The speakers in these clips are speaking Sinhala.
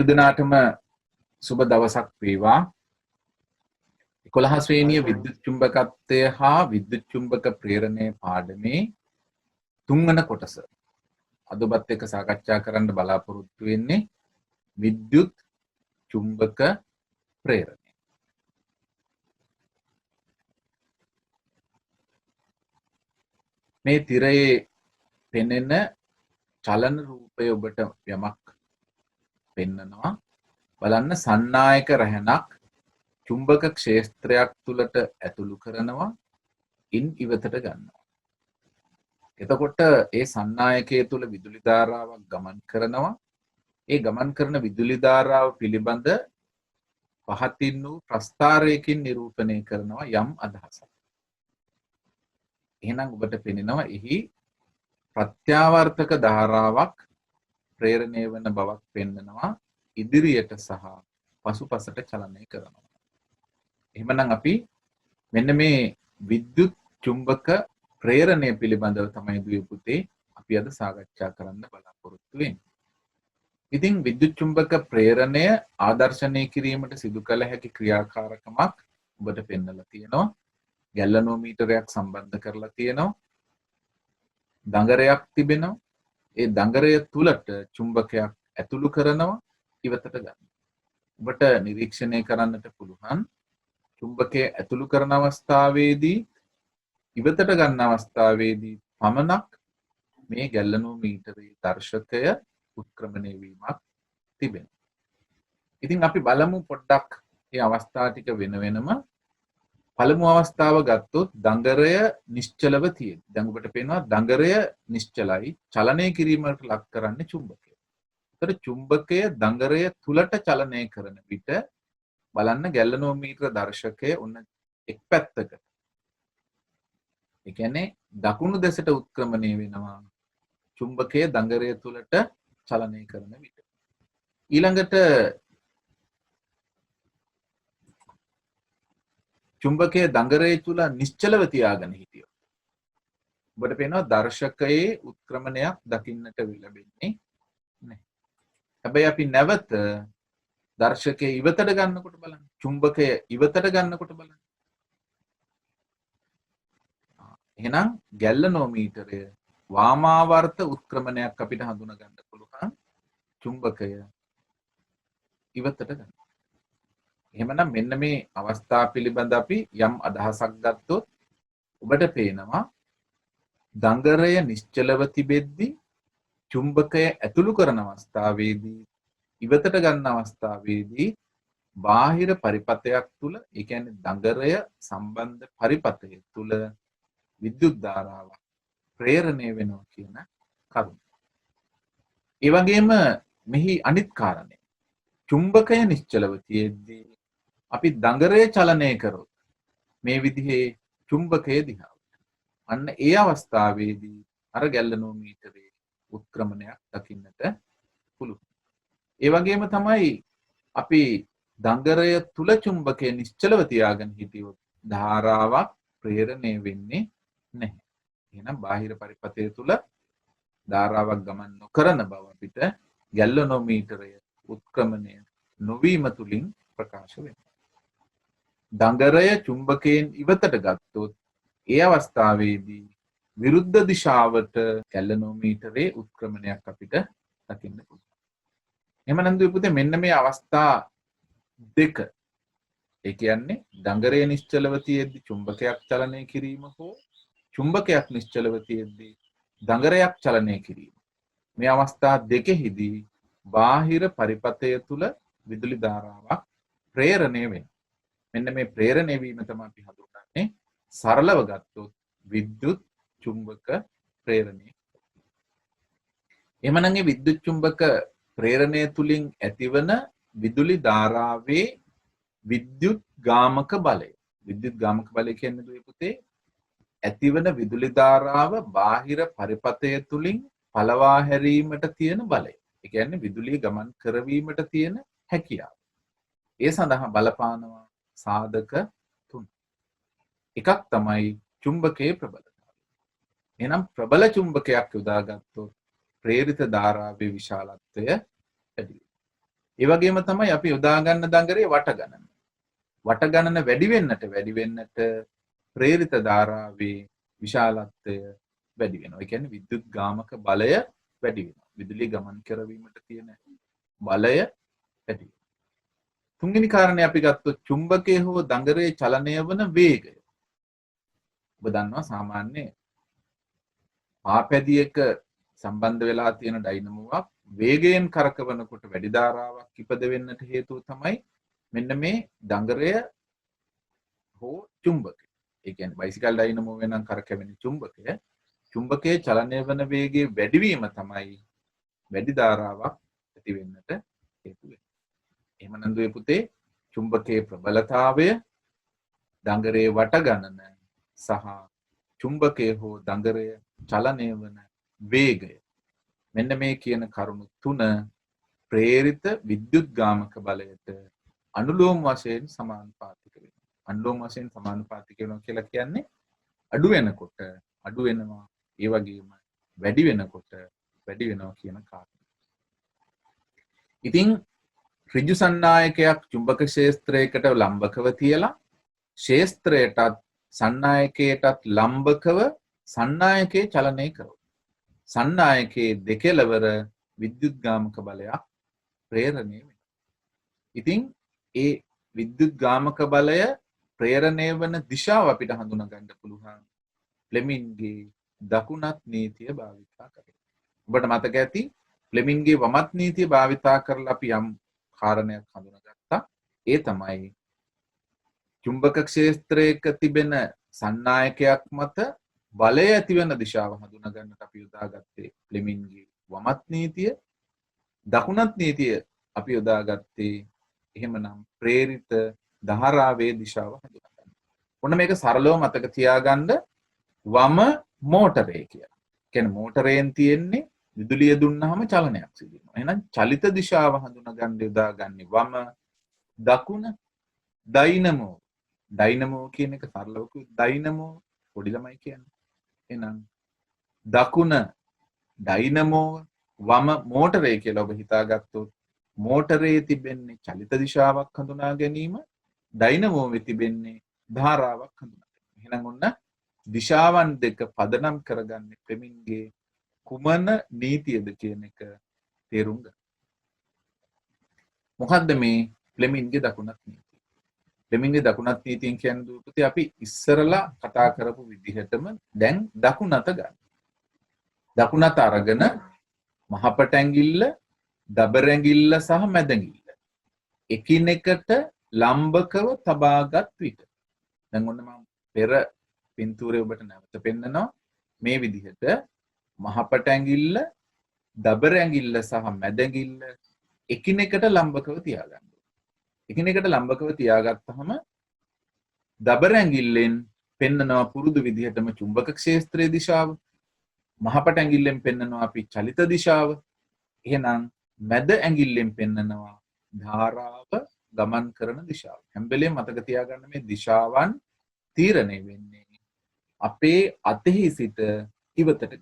සියලු දෙනාටම සුබ දවසක් වේවා. 11 ශ්‍රේණිය විද්‍යුත් චුම්බකත්වය හා විද්‍යුත් චුම්බක ප්‍රේරණය පාඩමේ 3 වන කොටස. අද ඔබත් එක්ක සාකච්ඡා කරන්න බලාපොරොත්තු වෙන්නේ විද්‍යුත් චුම්බක ප්‍රේරණය. මේ තිරයේ පෙනෙන චලන රූපය ඔබට යමක් පෙන්නනවා. බලන්න සන්නායක රැහැනක් චුම්බක ක්ෂේත්‍රයක් තුලට ඇතුළු කරනවා ඉන් ඉවතට ගන්නවා. එතකොට ඒ සන්නායකයේ තුල විදුලි ධාරාවක් ගමන් කරනවා. ඒ ගමන් කරන විදුලි ධාරාව පිළිබඳ පහතින් වූ ප්‍රස්ථාරයකින් නිරූපණය කරනවා යම් අදහසක්. එහෙනම් ඔබට පෙනෙනවා එහි ප්‍රත්‍යාවර්තක ධාරාවක් ප්‍රේරණය වන බවක් පෙන්නනවා ඉදිරියට සහ පසුපසට චලනය කරනවා. එහෙමනම් අපි මෙන්න මේ විද්‍යුත් චුම්බක ප්‍රේරණය පිළිබඳව තමයි දුවේ පුතේ අපි අද සාකච්ඡා කරන්න බලාපොරොත්තු වෙන්නේ. ඉතින් විද්‍යුත් චුම්බක ප්‍රේරණය ආදර්ශනය කිරීමට සිදු කළ හැකි ක්‍රියාකාරකමක් ඔබට පෙන්නලා තියෙනවා. ගැලනෝමීටරයක් සම්බන්ධ කරලා තියෙනවා. දඟරයක් තිබෙනවා. ඒ දඟරය තුලට චුම්බකයක් ඇතුළු කරනවා ඉවතට ගන්න. ඔබට නිරීක්ෂණය කරන්නට පුළුවන් චුම්බකය ඇතුළු කරන අවස්ථාවේදී ඉවතට ගන්න අවස්ථාවේදී පමණක් මේ ගැලනෝමීටරයේ දර්ශකය උත්ක්‍රමණය වීමක් තිබෙනවා. ඉතින් අපි බලමු පොඩ්ඩක් මේ අවස්ථා ටික වෙන වෙනම. පළමු අවස්ථාව ගත්තොත් දඟරය නිශ්චලව තියෙන. දැන් ඔබට පේනවා දඟරය නිශ්චලයි. චලනය කිරීමකට ලක් කරන්නේ චුම්බකය. ඒතර චුම්බකය දඟරය තුලට චලනය කරන විට බලන්න ගැලනෝමීටර දර්ශකය උන්න එක් පැත්තකට. ඒ කියන්නේ දකුණු දෙසට උත්ක්‍රමණය වෙනවා. චුම්බකය දඟරය තුලට චලනය කරන විට. ඊළඟට චුම්බකය දඟරය තුල නිශ්චලව තියාගෙන හිටියොත් ඔබට පේනවා දර්ශකයේ උත්ක්‍රමණයක් දකින්නට ලැබෙන්නේ නැහැ. හැබැයි අපි නැවත දර්ශකයේ ඉවතට ගන්නකොට බලන්න. චුම්බකය ඉවතට ගන්නකොට බලන්න. එහෙනම් ගැලනෝමීටරය වාමාවර්ත උත්ක්‍රමණයක් අපිට හඳුනා ගන්න පුළුවන්. චුම්බකය ඉවතට ගන්න. එහෙමනම් මෙන්න මේ අවස්ථා පිළිබඳ අපි යම් අදහසක් ගත්තොත් ඔබට පේනවා දඟරය නිශ්චලව තිබෙද්දී චුම්බකය ඇතුළු කරන අවස්ථාවේදී ඉවතට ගන්න අවස්ථාවේදී බාහිර පරිපථයක් තුල ඒ කියන්නේ දඟරය සම්බන්ධ පරිපථය තුල විද්‍යුත් ධාරාවක් ප්‍රේරණය වෙනවා කියන කරුණ. ඒ වගේම මෙහි අනිත් කාරණය චුම්බකය නිශ්චලව තියෙද්දී අපි දඟරය චලනය කරොත් මේ විදිහේ චුම්බකය දිහාවට අන්න ඒ අවස්ථාවේදී අර ගැලනෝමීටරයේ උත්ක්‍රමණයක් දකින්නට පුළුවන්. ඒ වගේම තමයි අපි දඟරය තුල චුම්බකය නිශ්චලව තියාගෙන හිටියොත් ධාරාවක් ප්‍රේරණය වෙන්නේ නැහැ. එහෙනම් බාහිර පරිපථය තුල ධාරාවක් ගමන් නොකරන බව අපිට ගැලනෝමීටරය උත්ක්‍රමණය නොවීම තුලින් ප්‍රකාශ වෙනවා. දඟරය චුම්බකයෙන් ඉවතට ගත්තොත් ඒ අවස්ථාවේදී විරුද්ධ දිශාවට ගැලනෝමීටරයේ උත්ක්‍රමණයක් අපිට දකින්න පුළුවන්. එහෙමනම් දුපුතේ මෙන්න මේ අවස්ථා දෙක. ඒ කියන්නේ දඟරය නිශ්චලව තියෙද්දි චුම්බකයක් චලනය කිරීම හෝ චුම්බකයක් නිශ්චලව තියෙද්දි දඟරයක් චලනය කිරීම. මේ අවස්ථා දෙකෙහිදී බාහිර පරිපථය තුල විදුලි ධාරාවක් ප්‍රේරණය වෙනවා. මෙන්න මේ ප්‍රේරණය වීම තමයි අපි හඳුන්වන්නේ සරලව ගත්තොත් විද්‍යුත් චුම්බක ප්‍රේරණය. එමනම් මේ විද්‍යුත් චුම්බක ප්‍රේරණය තුලින් ඇතිවන විදුලි ධාරාවේ විද්‍යුත් ගාමක බලය. විද්‍යුත් ගාමක බලය කියන්නේ දුවේ පුතේ ඇතිවන විදුලි ධාරාව බාහිර පරිපථය තුලින් පළවා හැරීමට තියෙන බලය. ඒ කියන්නේ විදුලිය ගමන් කරවීමට තියෙන හැකියාව. ඒ සඳහා බලපානවා සාධක තුන. එකක් තමයි චුම්බකයේ ප්‍රබලතාවය. එහෙනම් ප්‍රබල චුම්බකයක් යොදාගත්තොත් ප්‍රේරිත ධාරාවේ විශාලත්වය වැඩි වෙනවා. ඒ වගේම තමයි අපි යොදා ගන්න දඟරේ වට ගණන. වට ගණන වැඩි වෙන්නට ප්‍රේරිත ධාරාවේ විශාලත්වය වැඩි වෙනවා. ඒ කියන්නේ විද්‍යුත් ගාමක බලය වැඩි වෙනවා. විදුලිය ගමන් කරවීමට තියෙන බලය වැඩි වෙනවා. තුන්වෙනි කාරණේ අපි ගත්තොත් චුම්බකයේ හෝ දඟරේ චලනය වන වේගය. ඔබ දන්නවා සාමාන්‍ය පාපැදියක සම්බන්ධ වෙලා තියෙන ඩයිනමෝවක් වේගයෙන් කරකවනකොට වැඩි ධාරාවක් ඉපද වෙන්නට හේතුව තමයි මෙන්න මේ දඟරය හෝ චුම්බකය. ඒ කියන්නේ බයිසිකල් ඩයිනමෝ වෙනම් කරකැවෙන චුම්බකයේ චලනය වන වේගයේ වැඩිවීම තමයි වැඩි ධාරාවක් ඇති වෙන්නට හේතු වෙන්නේ. එහෙම නන්දුවේ පුතේ චුම්බකයේ ප්‍රබලතාවය, දඟරේ වට ගණන සහ චුම්බකයේ හෝ දඟරය චලනය වන වේගය, මෙන්න මේ කියන කරුණු තුන ප්‍රේරිත විද්‍යුත් ගාමක බලයට අනුලෝම වශයෙන් සමානුපාතික වෙනවා. අනුලෝම වශයෙන් සමානුපාතික වෙනවා කියලා කියන්නේ අඩු වෙනකොට අඩු වෙනවා, ඒ වගේම වැඩි වෙනකොට වැඩි වෙනවා කියන කාරණා. ඉතින් ඍජු සන්නායකයක් චුම්බක ක්ෂේත්‍රයකට ලම්බකව තියලා ක්ෂේත්‍රයටත් සන්නායකයටත් ලම්බකව සන්නායකයේ චලනය කරනවා. සන්නායකයේ දෙකලවර විද්‍යුත් ගාමක බලයක් ප්‍රේරණය වෙනවා. ඉතින් ඒ විද්‍යුත් ගාමක බලය ප්‍රේරණය වන දිශාව අපිට හඳුනා ගන්න පුළුවන් ෆ්ලෙමින්ගේ දකුණත් නීතිය භාවිතා කරලා. ඔබට මතක ඇති ෆ්ලෙමින්ගේ වමත් නීතිය භාවිතා කරලා අපි යම් කාරණයක් හඳුනාගත්තා. ඒ තමයි චුම්බක ක්ෂේත්‍රයක තිබෙන සන්නායකයක් මත බලය ඇතිවන දිශාව හඳුනා ගන්නට අපි යොදාගත්තේ ෆ්ලෙමින්ගේ වමත් නීතිය. දකුණත් නීතිය අපි යොදාගත්තේ එහෙමනම් ප්‍රේරිත ධාරාවේ දිශාව හඳුනා ගන්න. ඔන්න මේක සරලව මතක තියාගන්න වම මෝටරේ කියලා. කියන්නේ මෝටරයෙන් තියෙන්නේ විදුලිය දුන්නාම චලනයක් සිදු වෙනවා. එහෙනම් චලිත දිශාව හඳුනා ගන්න යොදාගන්නේ වම, දකුණ, ඩයිනමෝ. ඩයිනමෝ කියන එක සරලව කිව්වොත් ඩයිනමෝ පොඩි ළමයි කියන්නේ. එහෙනම් දකුණ ඩයිනමෝ, වම මෝටරේ කියලා ඔබ හිතාගත්තොත් මෝටරේ තිබෙන්නේ චලිත දිශාවක් හඳුනා ගැනීම, ඩයිනමෝවේ තිබෙන්නේ ධාරාවක් හඳුනා ගැනීම. එහෙනම් ඔන්න දිශාවන් දෙක පදනම් කරගන්නේ ෆ්ලෙමින්ගේ කුමන නීතියද කියන එක තේරුම් ගන්න. මොකද්ද මේ ෆ්ලෙමින්ගේ දකුණත් නීතිය? ෆ්ලෙමින්ගේ දකුණත් නීතියෙන් කියන්නේ දුපතේ අපි ඉස්සරලා කතා කරපු විදිහටම දැන් දකුණත ගන්න. දකුණත අරගෙන මහපට ඇඟිල්ල, දබර ඇඟිල්ල සහ මැද ඇඟිල්ල එකිනෙකට ලම්බකව තබාගත් විට දැන් ඔන්න මම පෙර පින්තූරේ ඔබට නැවත පෙන්නනවා මේ විදිහට මහපට ඇඟිල්ල, දබර ඇඟිල්ල සහ මැද ඇඟිල්ල එකිනෙකට ලම්බකව තියාගන්න. එකිනෙකට ලම්බකව තියාගත්තාම දබර ඇඟිල්ලෙන් පෙන්නනවා පුරුදු විදිහටම චුම්බක ක්ෂේත්‍රයේ දිශාව. මහපට ඇඟිල්ලෙන් පෙන්නනවා අපි චලිත දිශාව. එහෙනම් මැද ඇඟිල්ලෙන් පෙන්නනවා ධාරාව ගමන් කරන දිශාව. හැම වෙලේම මතක තියාගන්න මේ දිශාවන් තීරණය වෙන්නේ අපේ අතෙහි සිට ඉවතට.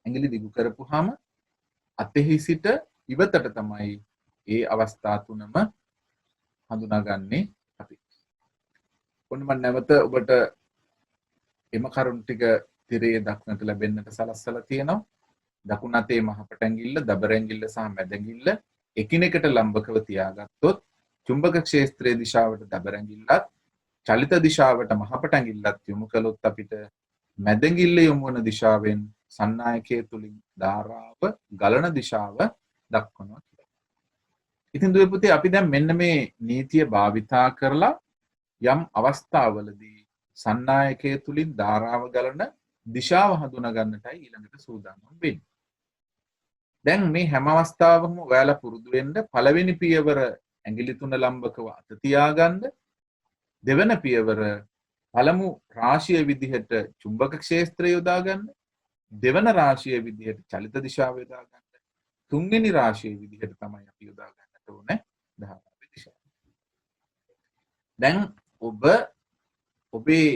ඇඟිලි දිගු කරපුවාම අතෙහි සිට ඉවතට තමයි ඒ අවස්ථා තුනම හඳුනාගන්නේ අපි. ඔන්න මම නැවත ඔබට එම කරුණු ටික තිරයේ දක්නට ලැබෙන්නට සලස්සලා තියෙනවා. දකුණ අතේ මහපට ඇඟිල්ල, දබර ඇඟිල්ල සහ මැද ඇඟිල්ල එකිනෙකට ලම්බකව තියාගත්තොත් චුම්බක ක්ෂේත්‍රයේ දිශාවට දබර ඇඟිල්ලත්, චලිත දිශාවට මහපට ඇඟිල්ලත් යොමු කළොත් අපිට මැද ඇඟිල්ල යොමු වන දිශාවෙන් සන්නායකයේ තුලින් ධාරාව ගලන දිශාව දක්වනවා කියලා. ඉතින් දුවේ පුතේ අපි දැන් මෙන්න මේ නීතිය භාවිතා කරලා යම් අවස්ථාවලදී සන්නායකයේ තුලින් ධාරාව ගලන දිශාව හඳුනා ගන්නටයි ඊළඟට සූදානම් වෙන්නේ. දැන් මේ හැම අවස්ථාවකම ඔයාලා පුරුදු වෙන්න පළවෙනි පියවර ඇඟිලි තුන ලම්බකව අත තියාගන්න, දෙවන පියවර පළමු රාශිය විදිහට චුම්බක ක්ෂේත්‍රය යොදා ගන්න, දෙවන රාශිය විදිහට චලිත දිශාව යොදා ගන්න, තුන්වෙනි රාශිය විදිහට තමයි අපි යොදා ගන්නට ඕනේ ධාරාවේ දිශාව. දැන් ඔබ ඔබේ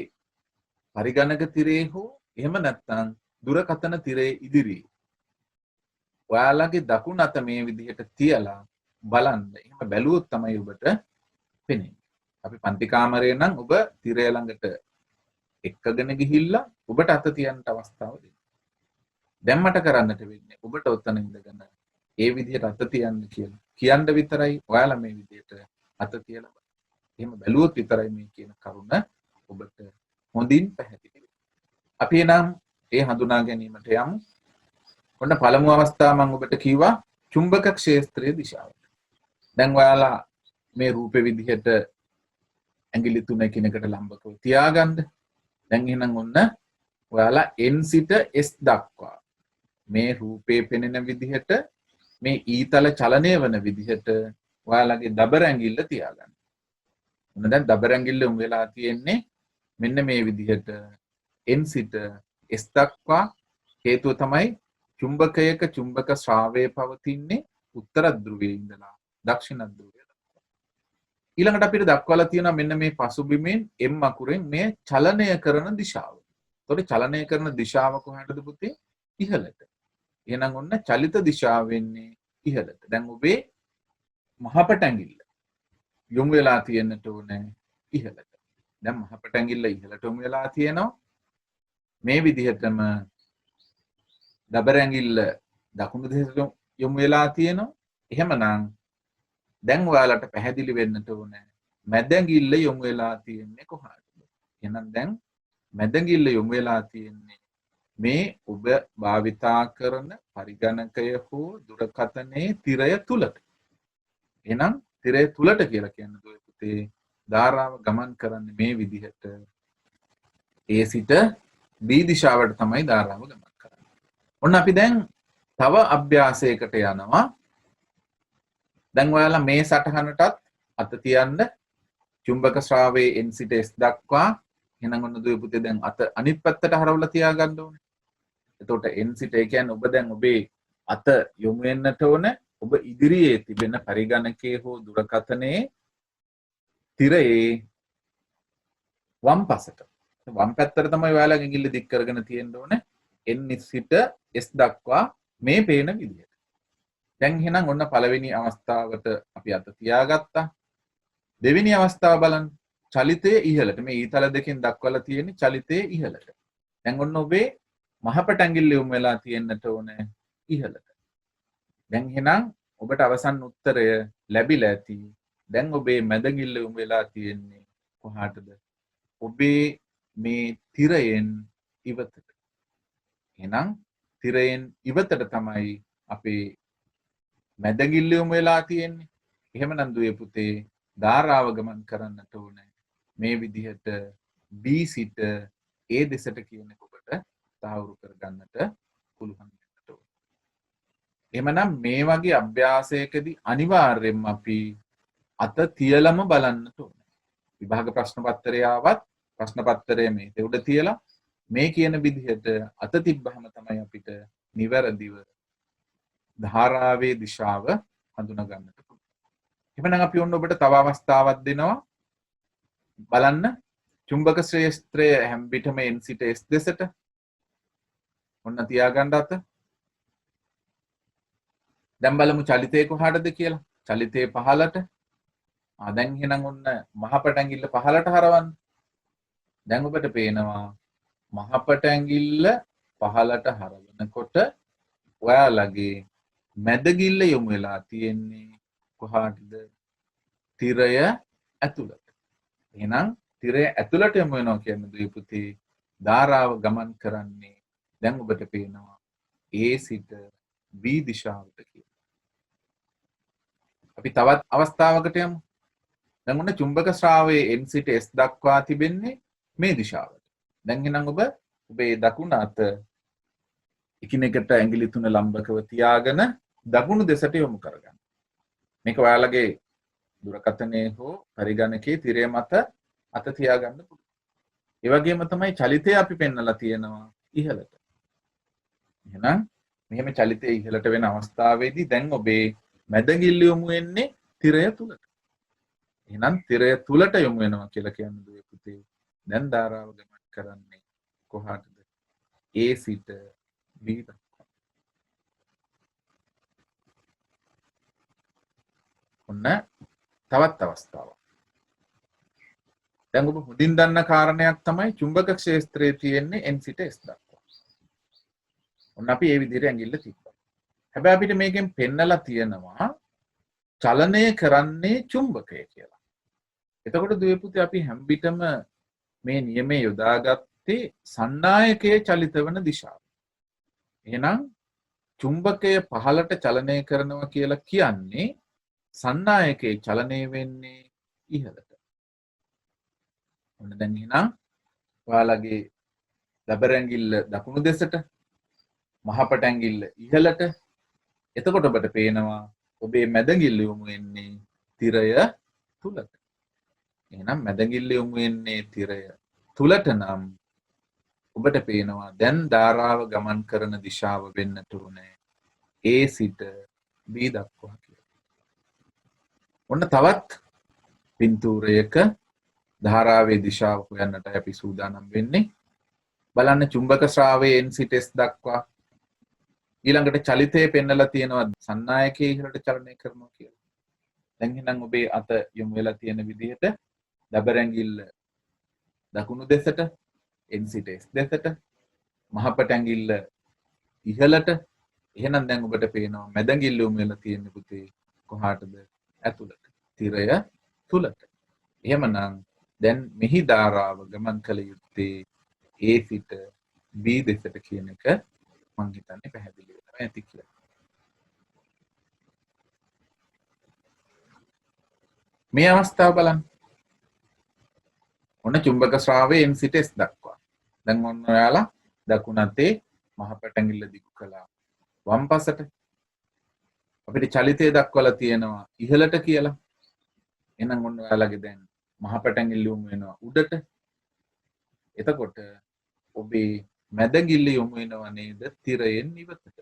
පරිගණක තිරේ හෝ එහෙම නැත්නම් දුරකථන තිරේ ඉදිරියේ ඔයාලගේ දකුණ අත මේ විදිහට තියලා බලන්න. එහෙම බැලුවොත් තමයි ඔබට පෙනෙන්නේ. අපි පන්ති කාමරේ නම් ඔබ තිරය ළඟට එක්කගෙන ගිහිල්ලා ඔබට අත තියන්න අවස්ථාව දෙන්න. දැන් මට කරන්නට වෙන්නේ ඔබට ඔතන ඉඳගෙන ඒ විදිහට අත තියන්න කියලා. කියන්න විතරයි ඔයාලා මේ විදිහට අත තියලා බලන්න. එහෙම බැලුවොත් විතරයි මේ කියන කරුණ ඔබට හොඳින් පැහැදිලි වෙන්නේ. අපි එනම් ඒ හඳුනා ගැනීමට යමු. ඔන්න පළමු අවස්ථාව මම ඔබට කිව්වා චුම්බක ක්ෂේත්‍රයේ දිශාව. දැන් ඔයාලා මේ රූපේ විදිහට ඇඟිලි තුන එකිනෙකට ලම්බකව තියාගන්න. දැන් එහෙනම් ඔන්න ඔයාලා N සිට S දක්වා මේ රූපේ පෙනෙන විදිහට මේ ඊතල චලනය වන විදිහට ඔයාලගේ දබර ඇඟිල්ල තියාගන්න. ඔන්න දැන් දබර ඇඟිල්ල උන් වෙලා තියෙන්නේ මෙන්න මේ විදිහට N සිට S දක්වා. හේතුව තමයි චුම්බකයක චුම්බක ශ්‍රාවය පවතින්නේ උත්තර ධ්‍රුවයේ ඉඳලා දක්ෂිණ ධ්‍රුවය දක්වා. ඊළඟට අපිට දක්වලා තියෙනවා මෙන්න මේ පසුබිමෙන් M අකුරෙන් මේ චලනය කරන දිශාව. ඒතකොට චලනය කරන දිශාව කොහටද පුතේ? ඉහළට. එහෙනම් ඔන්න චලිත දිශාව වෙන්නේ ඉහළට. දැන් ඔබේ මහපට ඇඟිල්ල යොමු වෙලා තියෙන්නට ඕනේ ඉහළට. දැන් මහපට ඇඟිල්ල ඉහළට යොමු වෙලා තියෙනවා. මේ විදිහටම දබර ඇඟිල්ල දකුණු දිශට යොමු වෙලා තියෙනවා. එහෙමනම් දැන් ඔයාලට පැහැදිලි වෙන්නට ඕනේ මැද ඇඟිල්ල යොමු වෙලා තියෙන්නේ කොහාටද? එහෙනම් දැන් මැද ඇඟිල්ල යොමු වෙලා තියෙන්නේ මේ ඔබ භාවිතා කරන පරිගණකය හෝ දුරකථනයේ තිරය තුලට. එහෙනම් තිරය තුලට කියලා කියන්නේ දුවේ පුතේ ධාරාව ගමන් කරන්නේ මේ විදිහට A සිට B දිශාවට තමයි ධාරාව ගමන් කරන්නේ. ඔන්න අපි දැන් තව අභ්‍යාසයකට යනවා. දැන් ඔයාලා මේ සටහනටත් අත තියන්න චුම්බක ශ්‍රාවයේ N සිට S දක්වා. එහෙනම් ඔන්න දුවේ පුතේ දැන් අත අනිත් පැත්තට හරවලා තියාගන්න ඕනේ. එතකොට N සිට ඒ කියන්නේ ඔබ දැන් ඔබේ අත යොමු වෙන්නට ඕන ඔබ ඉදිරියේ තිබෙන පරිගණකයේ හෝ දුරකථනයේ තිරයේ වම් පසට. වම් පැත්තට තමයි ඔයාලගේ ඇඟිල්ල දික් කරගෙන තියෙන්න ඕන N සිට S දක්වා මේ පේන විදිහට. දැන් එහෙනම් ඔන්න පළවෙනි අවස්ථාවට අපි අත තියාගත්තා. දෙවෙනි අවස්ථාව බලන්න. චලිතයේ ඉහළට මේ ඊතල දෙකෙන් දක්වලා තියෙන්නේ චලිතයේ ඉහළට. දැන් ඔන්න ඔබේ මහපට ඇඟිල්ල යොමු වෙලා තියෙන්නට ඕනේ ඉහළට. දැන් එහෙනම් ඔබට අවසන් උත්තරය ලැබිලා ඇති. දැන් ඔබේ මැද ඇඟිල්ල යොමු වෙලා තියෙන්නේ කොහාටද? ඔබේ මේ තිරයෙන් ඉවතට. එහෙනම් තිරයෙන් ඉවතට තමයි අපේ මැද ඇඟිල්ල යොමු වෙලා තියෙන්නේ. එහෙමනම් දුවේ පුතේ ධාරාව ගමන් කරන්නට ඕනේ මේ විදිහට B සිට A දෙසට කියන එක ඔබට තහවුරු කරගන්නට පුළුවන් වෙන්නට ඕනේ. එහෙමනම් මේ වගේ අභ්‍යාසයකදී අනිවාර්යයෙන්ම අපි අත තියලම බලන්නට ඕනේ. විභාග ප්‍රශ්න පත්‍රය ආවත් ප්‍රශ්න පත්‍රය මේ උඩ තියලා මේ කියන විදිහට අත තිබ්බහම තමයි අපිට නිවැරදිව ධාරාවේ දිශාව හඳුනා ගන්නට පුළුවන්. එහෙනම් අපි ඔන්න ඔබට තව අවස්ථාවක් දෙනවා. බලන්න චුම්බක ශ්‍රේෂ්ත්‍රය හැම විටම N සිට S දෙසට ඔන්න තියාගන්න අත. දැන් බලමු චලිතය කොහාටද කියලා. චලිතය පහළට. දැන් එහෙනම් ඔන්න මහපට ඇඟිල්ල පහළට හරවන්න. දැන් ඔබට පේනවා මහපට ඇඟිල්ල පහළට හරවනකොට ඔයාලගේ මැදගිල්ල යොමු වෙලා තියෙන්නේ කොහාටද? තිරය ඇතුළට. එහෙනම් තිරය ඇතුළට යොමු වෙනවා කියන්නේ දුවේ පුතේ ධාරාව ගමන් කරන්නේ දැන් ඔබට පේනවා A සිට B දිශාවට කියලා. අපි තවත් අවස්ථාවකට යමු. දැන් ඔන්න චුම්බක ශ්‍රාවයේ N සිට S දක්වා තිබෙන්නේ මේ දිශාවට. දැන් එහෙනම් ඔබ ඔබේ දකුණ අත එකිනෙකට ඇඟිලි තුන ලම්බකව තියාගෙන දකුණු දෙසට යොමු කරගන්න. මේක ඔයාලගේ දුරකථනයේ හෝ පරිගණකයේ තිරය මත අත තියාගන්න පුළුවන්. ඒ වගේම තමයි චලිතය අපි පෙන්නලා තියෙනවා ඉහළට. එහෙනම් මෙහෙම චලිතය ඉහළට වෙන අවස්ථාවේදී දැන් ඔබේ මැදගිල්ල යොමු වෙන්නේ තිරය තුලට. එහෙනම් තිරය තුලට යොමු වෙනවා කියලා කියන්නේ දුවේ පුතේ දැන් ධාරාව ගමන් කරන්නේ කොහාටද? A සිට B දක්වා. ඔන්න තවත් අවස්ථාවක්. දැන් ඔබ මුදින් දන්න කාරණයක් තමයි චුම්බක ක්ෂේත්‍රයේ තියෙන්නේ n සිට s දක්වා. ඔන්න අපි මේ විදිහට ඇඟිල්ල තිබ්බා. හැබැයි අපිට මේකෙන් පෙන්නලා තියෙනවා චලනය කරන්නේ චුම්බකය කියලා. එතකොට දුවේ පුතේ අපි හැම විටම මේ නියමය යොදාගත්තේ සන්නායකයේ චලිත වන දිශාව. එහෙනම් චුම්බකය පහළට චලනය කරනවා කියලා කියන්නේ සන්නායකයේ චලනය වෙන්නේ ඉහළට. ඔන්න දැන් එහෙනම් ඔයාලගේ ලබර ඇඟිල්ල දකුණු දෙසට, මහපට ඇඟිල්ල ඉහළට. එතකොට ඔබට පේනවා ඔබේ මැදඟිල්ල යොමු වෙන්නේ තිරය තුලට. එහෙනම් මැදඟිල්ල යොමු වෙන්නේ තිරය තුලට නම් ඔබට පේනවා දැන් ධාරාව ගමන් කරන දිශාව වෙන්නට උනේ A සිට B දක්වා කියලා. ඔන්න තවත් පින්තූරයක ධාරාවේ දිශාව හොයන්නට අපි සූදානම් වෙන්නේ. බලන්න චුම්බක ශ්‍රාවයේ n සිට s දක්වා. ඊළඟට චලිතය පෙන්නලා තියෙනවා සන්නායකයේ ඉහළට චලනය කරනවා කියලා. දැන් එහෙනම් ඔබේ අත යොමු වෙලා තියෙන විදිහට දබර ඇඟිල්ල දකුණු දෙසට, n සිට s දෙසට, මහපට ඇඟිල්ල ඉහළට. එහෙනම් දැන් ඔබට පේනවා මැදඟිල්ල යොමු වෙලා තියෙන පුතේ කොහාටද? ඇතුළට. තිරය තුලට. එහෙමනම් දැන් මෙහි ධාරාව ගමන් කළ යුත්තේ A සිට B දෙසට කියන එක මම හිතන්නේ පැහැදිලි වෙනවා ඇති කියලා. මේ අවස්ථාව බලන්න. ඔන්න චුම්බක ශ්‍රාවයේ n සිට s දක්වා. දැන් ඔන්න ඔයාලා දකුණු අතේ මහපට ඇඟිල්ල දිගු කළා වම් පසට. අපිට චලිතය දක්වලා තියෙනවා ඉහළට කියලා. එහෙනම් ඔන්න ඔයාලගේ දැන් මහපට ඇඟිල්ල යොමු වෙනවා උඩට. එතකොට ඔබේ මැදඟිල්ල යොමු වෙනවා නේද තිරයෙන් ඉවතට.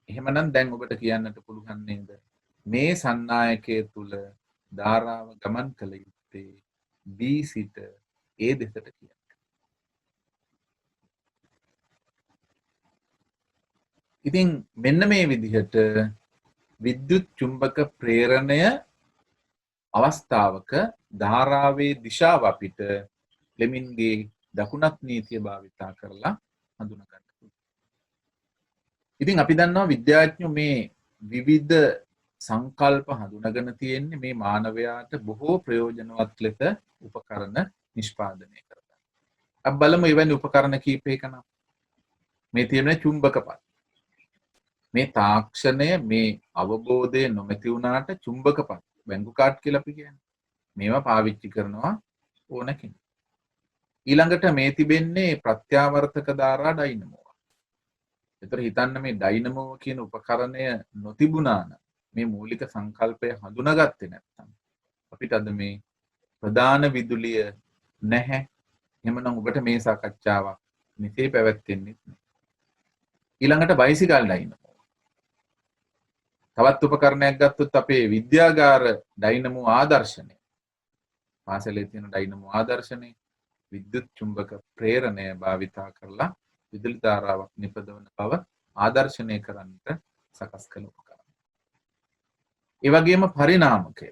එහෙමනම් දැන් ඔබට කියන්නට පුළුවන් නේද මේ සන්නායකයේ තුල ධාරාව ගමන් කළ යුත්තේ B සිට A දෙසට කියලා. ඉතින් මෙන්න මේ විදිහට විද්‍යුත් චුම්බක ප්‍රේරණය අවස්ථාවක ධාරාවේ දිශාව අපිට ලෙමින්ගේ දකුණත් නීතිය භාවිතා කරලා හඳුනා ගන්න පුළුවන්. ඉතින් අපි දන්නවා විද්‍යාඥයෝ මේ විවිධ සංකල්ප හඳුනාගෙන තියෙන්නේ මේ මානවයාට බොහෝ ප්‍රයෝජනවත් ලෙස උපකරණ නිෂ්පාදනය කරගන්න. අපි බලමු එවැනි උපකරණ කීපයක නම් මේ තියෙන චුම්බකපත්. මේ තාක්ෂණය මේ අවබෝධය නොමැති වුණාට චුම්බකපත් බැංකු කාඩ් කියලා අපි කියන්නේ. මේවා පාවිච්චි කරනවා ඕන කෙනෙක්. ඊළඟට මේ තිබෙන්නේ ප්‍රත්‍යාවර්තක ධාරා ඩයිනමෝ. ඒතර හිතන්න මේ ඩයිනමෝ කියන උපකරණය නොතිබුණා නම් මේ මූලික සංකල්පය හඳුනාගත්තේ නැත්නම් අපිට අද මේ ප්‍රධාන විදුලිය නැහැ. එහෙමනම් ඔබට මේ සාකච්ඡාවක් මෙසේ පැවැත්වෙන්නේ නැහැ. ඊළඟට බයිසිකල් ඩයිනමෝ. තවත් උපකරණයක් ගත්තොත් අපේ විද්‍යාගාර ඩයිනමෝ ආදර්ශනය. පාසලේ තියෙන ඩයිනමෝ ආදර්ශනය විද්‍යුත් චුම්බක ප්‍රේරණය භාවිතා කරලා විදුලි ධාරාවක් නිපදවන බව ආදර්ශනය කරන්නට සකස් කළ උපකරණයක්. ඒ වගේම පරිණාමකය.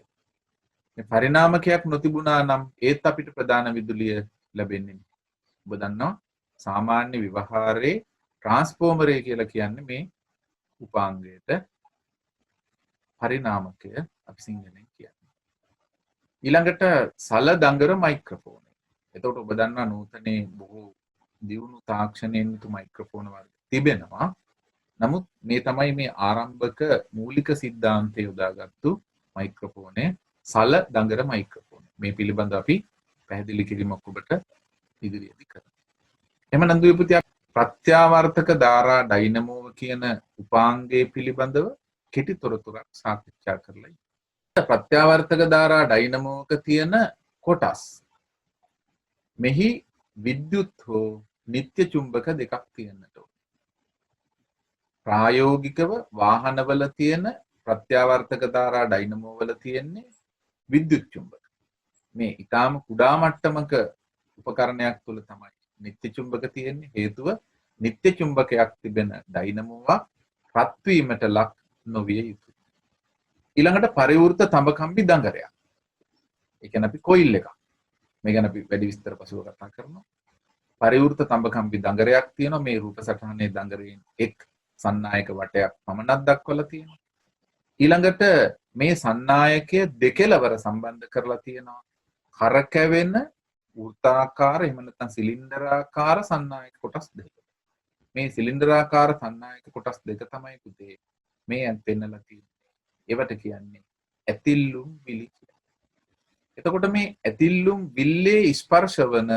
මේ පරිණාමකයක් නොතිබුණා නම් ඒත් අපිට ප්‍රධාන විදුලිය ලැබෙන්නේ නැහැ. ඔබ දන්නවා සාමාන්‍ය ව්‍යවහාරයේ ට්‍රාන්ස්ෆෝමරය කියලා කියන්නේ මේ උපාංගයට පරිණාමකය අපි සිංහලෙන් කියන්නේ. ඊළඟට සල දඟර මයික්‍රොෆෝන. එතකොට ඔබ දන්නවා නූතනයේ බොහෝ දියුණු තාක්ෂණයෙන් යුතු මයික්‍රොෆෝන වර්ග තිබෙනවා. නමුත් මේ තමයි මේ ආරම්භක මූලික સિદ્ધාන්තය යොදාගත්තු මයික්‍රොෆෝනේ සල දඟර මයික්‍රොෆෝන. මේ පිළිබඳව අපි පැහැදිලි කිරීමක් ඔබට ඉදිරියේදී කරනවා. එහෙම නන්දු විපුතිය ප්‍රත්‍යාවර්තක ධාරා ඩයිනමෝව කියන උපාංගය පිළිබඳව කෙටි තොරතුරක් සාකච්ඡා කරලා ඉන්නවා. ප්‍රත්‍යාවර්තක ධාරා ඩයිනමෝවක තියෙන කොටස්. මෙහි විද්‍යුත් හෝ නිත්‍ය චුම්බක දෙකක් තියෙන්නට ඕන. ප්‍රායෝගිකව වාහනවල තියෙන ප්‍රත්‍යාවර්තක ධාරා ඩයිනමෝ වල තියෙන්නේ විද්‍යුත් චුම්බක. මේ ඊටාම කුඩා මට්ටමක උපකරණයක් තුල තමයි නිත්‍ය චුම්බක තියෙන්නේ. හේතුව නිත්‍ය චුම්බකයක් තිබෙන ඩයිනමෝවක් පත්වීමට ලක් නොවිය යුතුයි. ඊළඟට පරිවෘත තඹකම්බි දඟරයක්. ඒ කියන්නේ අපි කොයිල් එකක්. මේ ගැන අපි වැඩි විස්තර පසුව කතා කරනවා. පරිවෘත තඹකම්බි දඟරයක් තියෙනවා. මේ රූප සටහනේ දඟරයෙන් එක් සන්නායක වටයක් පමණක් දක්වලා තියෙනවා. ඊළඟට මේ සන්නායකය දෙකලවර සම්බන්ධ කරලා තියෙනවා. කරකැවෙන වෘත්තාකාර එහෙම නැත්නම් සිලින්ඩරාකාර සන්නායක කොටස් දෙක. මේ සිලින්ඩරාකාර සන්නායක කොටස් දෙක තමයි පුතේ මේ පෙන්නලා තියෙන්නේ. ඒවට කියන්නේ ඇතිල්ලුම් විලි කියලා. එතකොට මේ ඇතිල්ලුම් විල්ලේ ස්පර්ශ වන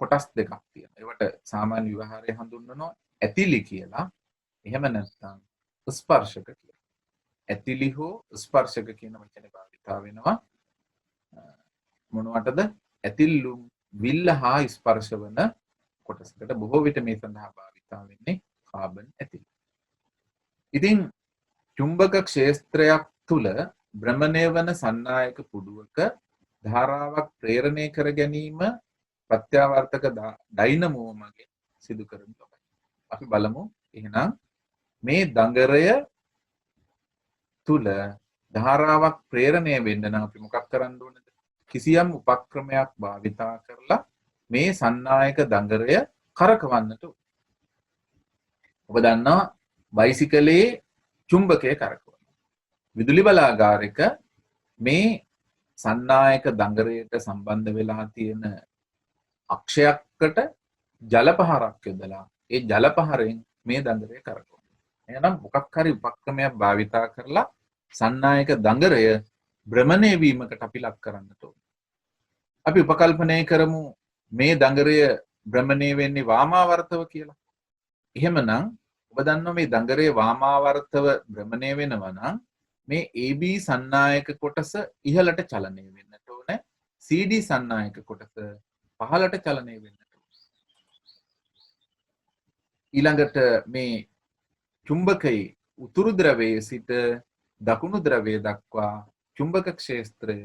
කොටස් දෙකක් තියෙනවා. ඒවට සාමාන්‍ය ව්‍යවහාරයේ හඳුන්වනවා ඇතිලි කියලා. එහෙම නැත්නම් ස්පර්ශක කියලා. ඇතිලි හෝ ස්පර්ශක කියන වචනේ භාවිතා වෙනවා. මොනවටද? ඇතිල්ලුම් විල්ල හා ස්පර්ශ වන කොටසකට බොහෝ විට මේ සඳහා භාවිතා වෙන්නේ කාබන් ඇතිලි. ඉතින් චුම්බක ක්ෂේත්‍රයක් තුල භ්‍රමණය වන සන්නායක පුඩුවක ධාරාවක් ප්‍රේරණය කර ගැනීම ප්‍රත්‍යාවර්තක ඩයිනමෝ මගින් සිදු කරන ලබයි. අපි බලමු එහෙනම් මේ දඟරය තුල ධාරාවක් ප්‍රේරණය වෙන්න නම් අපි මොකක් කරන්න ඕනද? කිසියම් උපක්‍රමයක් භාවිතා කරලා මේ සන්නායක දඟරය කරකවන්නට ඕන. ඔබ දන්නවා බයිසිකලේ චුම්බකය කරකවනවා. විදුලි බලාගාරයක මේ සන්නායක දඟරයට සම්බන්ධ වෙලා තියෙන අක්ෂයකට ජල පහරක් යොදලා ඒ ජල පහරෙන් මේ දඟරය කරකවනවා. එහෙනම් මොකක් හරි උපක්‍රමයක් භාවිතා කරලා සන්නායක දඟරය භ්‍රමණය වීමකට අපි ලක් කරන්නට ඕන. අපි උපකල්පනය කරමු මේ දඟරය භ්‍රමණය වෙන්නේ වාමාවර්තව කියලා. එහෙමනම් ඔබ දන්නවා මේ දඟරේ වාමාවර්තව භ්‍රමණය වෙනවා නම් මේ AB සන්නායක කොටස ඉහළට චලනය වෙන්නට ඕනේ. CD සන්නායක කොටස පහළට චලනය වෙන්නට ඕනේ. ඊළඟට මේ චුම්බකයේ උතුරු ද්‍රවයේ සිට දකුණු ද්‍රවයේ දක්වා චුම්බක ක්ෂේත්‍රය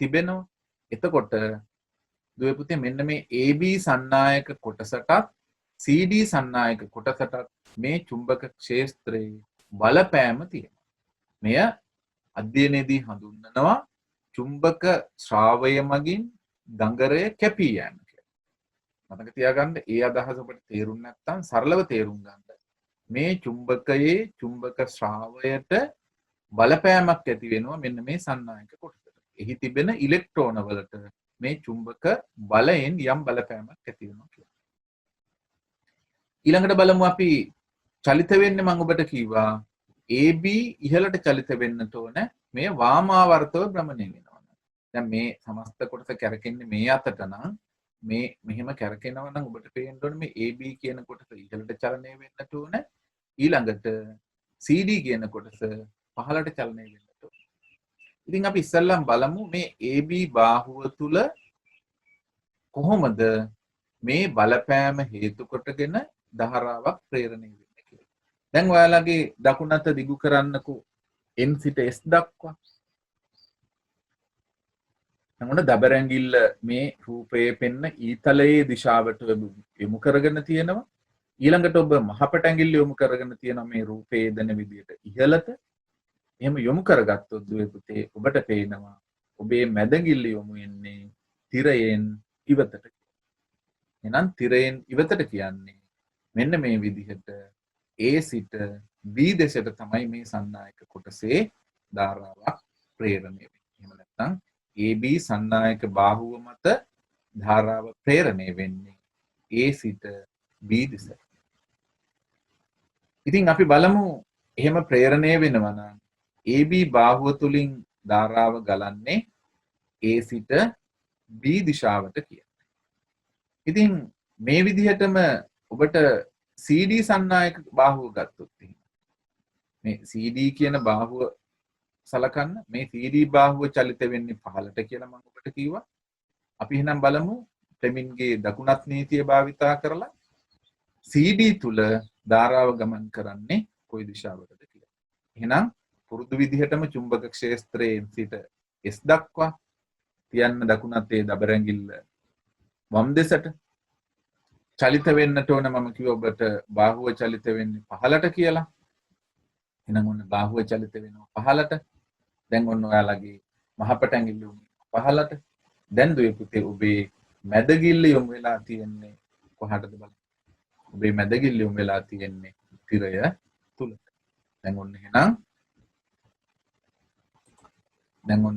තිබෙනවා. එතකොට දුවේ පුතේ මෙන්න මේ AB සන්නායක කොටසටත් CD සන්නායක කොටසටත් මේ චුම්බක ක්ෂේත්‍රයේ බලපෑම තියෙනවා. මෙය අධ්‍යයනයේදී හඳුන්වනවා චුම්බක ශ්‍රාවය මගින් දඟරය කැපී යෑම කියලා. මතක තියාගන්න ඒ අදහස ඔබට තේරුම් නැත්නම් සරලව තේරුම් ගන්න. මේ චුම්බකයේ චුම්බක ශ්‍රාවයට බලපෑමක් ඇති වෙනවා මෙන්න මේ සන්නායක කොටසට. එහි තිබෙන ඉලෙක්ට්‍රෝන වලට මේ චුම්බක බලයෙන් යම් බලපෑමක් ඇති වෙනවා කියලා. ඊළඟට බලමු අපි චලිත වෙන්නේ මම ඔබට කිව්වා AB ඉහළට චලිත වෙන්නට ඕන මේ වාමාවර්තව භ්‍රමණය වෙනවා. දැන් මේ සමස්ත කොටස කැරකෙන්නේ මේ අතට නම් මේ මෙහෙම කැරකෙනවා නම් ඔබට පේන්න ඕනේ මේ AB කියන කොටස ඉහළට චලනය වෙන්නට ඕන. ඊළඟට CD කියන කොටස පහළට චලනය වෙන්නට ඕන. ඉතින් අපි ඉස්සෙල්ලම බලමු මේ AB බාහුව තුල කොහොමද මේ බලපෑම හේතු කොටගෙන ධාරාවක් ප්‍රේරණය වෙන්නේ කියලා. දැන් ඔයාලගේ දකුණු අත දිගු කරන්නකෝ N සිට S දක්වා. නමුත් දබරැඟිල්ල මේ රූපයේ පෙන්න ඊතලයේ දිශාවට යොමු කරගෙන තියෙනවා. ඊළඟට ඔබ මහපට ඇඟිල්ල යොමු කරගෙන තියෙනවා මේ රූපයේ දෙන විදියට ඉහළට. එහෙම යොමු කරගත්තොත් දුවේ පුතේ ඔබට පේනවා ඔබේ මැදඟිල්ල යොමු වෙන්නේ තිරයෙන් ඉවතට. එහෙනම් තිරයෙන් ඉවතට කියන්නේ මෙන්න මේ විදිහට A සිට B දෙසට තමයි මේ සන්නායක කොටසේ ධාරාවක් ප්‍රේරණය වෙන්නේ. එහෙම නැත්නම් AB සන්නායක බාහුව මත ධාරාව ප්‍රේරණය වෙන්නේ A සිට B දෙසට. ඉතින් අපි බලමු එහෙම ප්‍රේරණය වෙනවා නම් AB බාහුව තුලින් ධාරාව ගලන්නේ A සිට B දිශාවට කියලා. ඉතින් මේ විදිහටම ඔබට CD සන්නායක බාහුව ගත්තොත් මේ CD කියන බාහුව සලකන්න මේ CD බාහුව චලිත වෙන්නේ පහළට කියලා මම ඔබට කිව්වා. අපි එහෙනම් බලමු ෆ්ලෙමින්ගේ දකුණත් නීතිය භාවිතා කරලා CD තුල ධාරාව ගමන් කරන්නේ කොයි දිශාවටද කියලා. එහෙනම් පුරුදු විදිහටම චුම්බක ක්ෂේත්‍රයේ සිට S දක්වා තියන්න දකුණත් ඒ දබරැඟිල්ල වම් දෙසට. චලිත වෙන්නට ඕන මම කිව්වා ඔබට බාහුව චලිත වෙන්නේ පහළට කියලා. එහෙනම් ඔන්න බාහුව චලිත වෙනවා පහළට. දැන් ඔන්න ඔයාලගේ මහපට ඇඟිල්ල යොමු පහළට. දැන් දුවේ පුතේ ඔබේ මැදගිල්ල යොමු වෙලා තියෙන්නේ කොහටද බලන්න. ඔබේ මැදගිල්ල යොමු වෙලා තියෙන්නේ තිරය තුලට. දැන් ඔන්න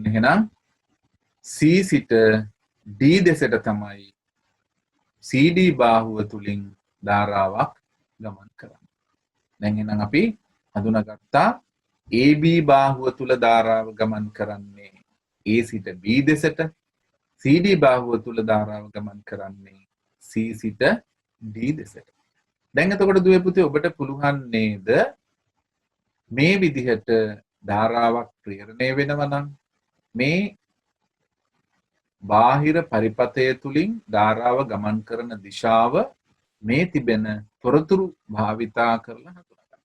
එහෙනම් C සිට D දෙසට තමයි CD බාහුව තුලින් ධාරාවක් ගමන් කරන්නේ. දැන් එහෙනම් අපි හඳුනාගත්තා AB බාහුව තුල ධාරාව ගමන් කරන්නේ A සිට B දෙසට, CD බාහුව තුල ධාරාව ගමන් කරන්නේ C සිට D දෙසට. දැන් එතකොට දුවේ පුතේ ඔබට පුළුවන් නේද මේ විදිහට ධාරාවක් ප්‍රේරණය වෙනවා නම් මේ බාහිර පරිපතය තුලින් ධාරාව ගමන් කරන දිශාව මේ තිබෙන තොරතුරු භාවිතා කරලා හඳුනා ගන්න.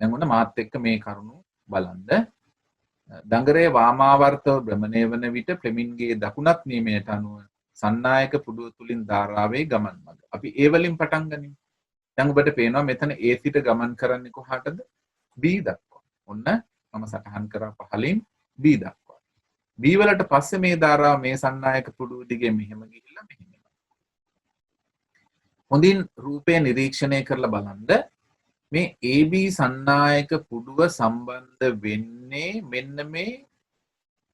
දැන් ඔන්න මාත් එක්ක මේ කරුණු බලන්න. දඟරයේ වාමාවර්තව භ්‍රමණය වන විට ෆ්ලෙමින්ගේ දකුණත් නියමයට අනුව සන්නායක පුඩුව තුලින් ධාරාවේ ගමන් මඟ. අපි ඒ වලින් පටන් ගනිමු. දැන් ඔබට පේනවා මෙතන A සිට ගමන් කරන්නේ කොහාටද? B දක්වා. ඔන්න මම සටහන් කරා පහලින් B දක්වා. B වලට පස්සේ මේ ධාරාව මේ සන්නායක පුඩුව දිගේ මෙහෙම ගිහිල්ලා මෙහෙම යනවා. හොඳින් රූපය නිරීක්ෂණය කරලා බලන්න. මේ AB සන්නායක පුඩුව සම්බන්ධ වෙන්නේ මෙන්න මේ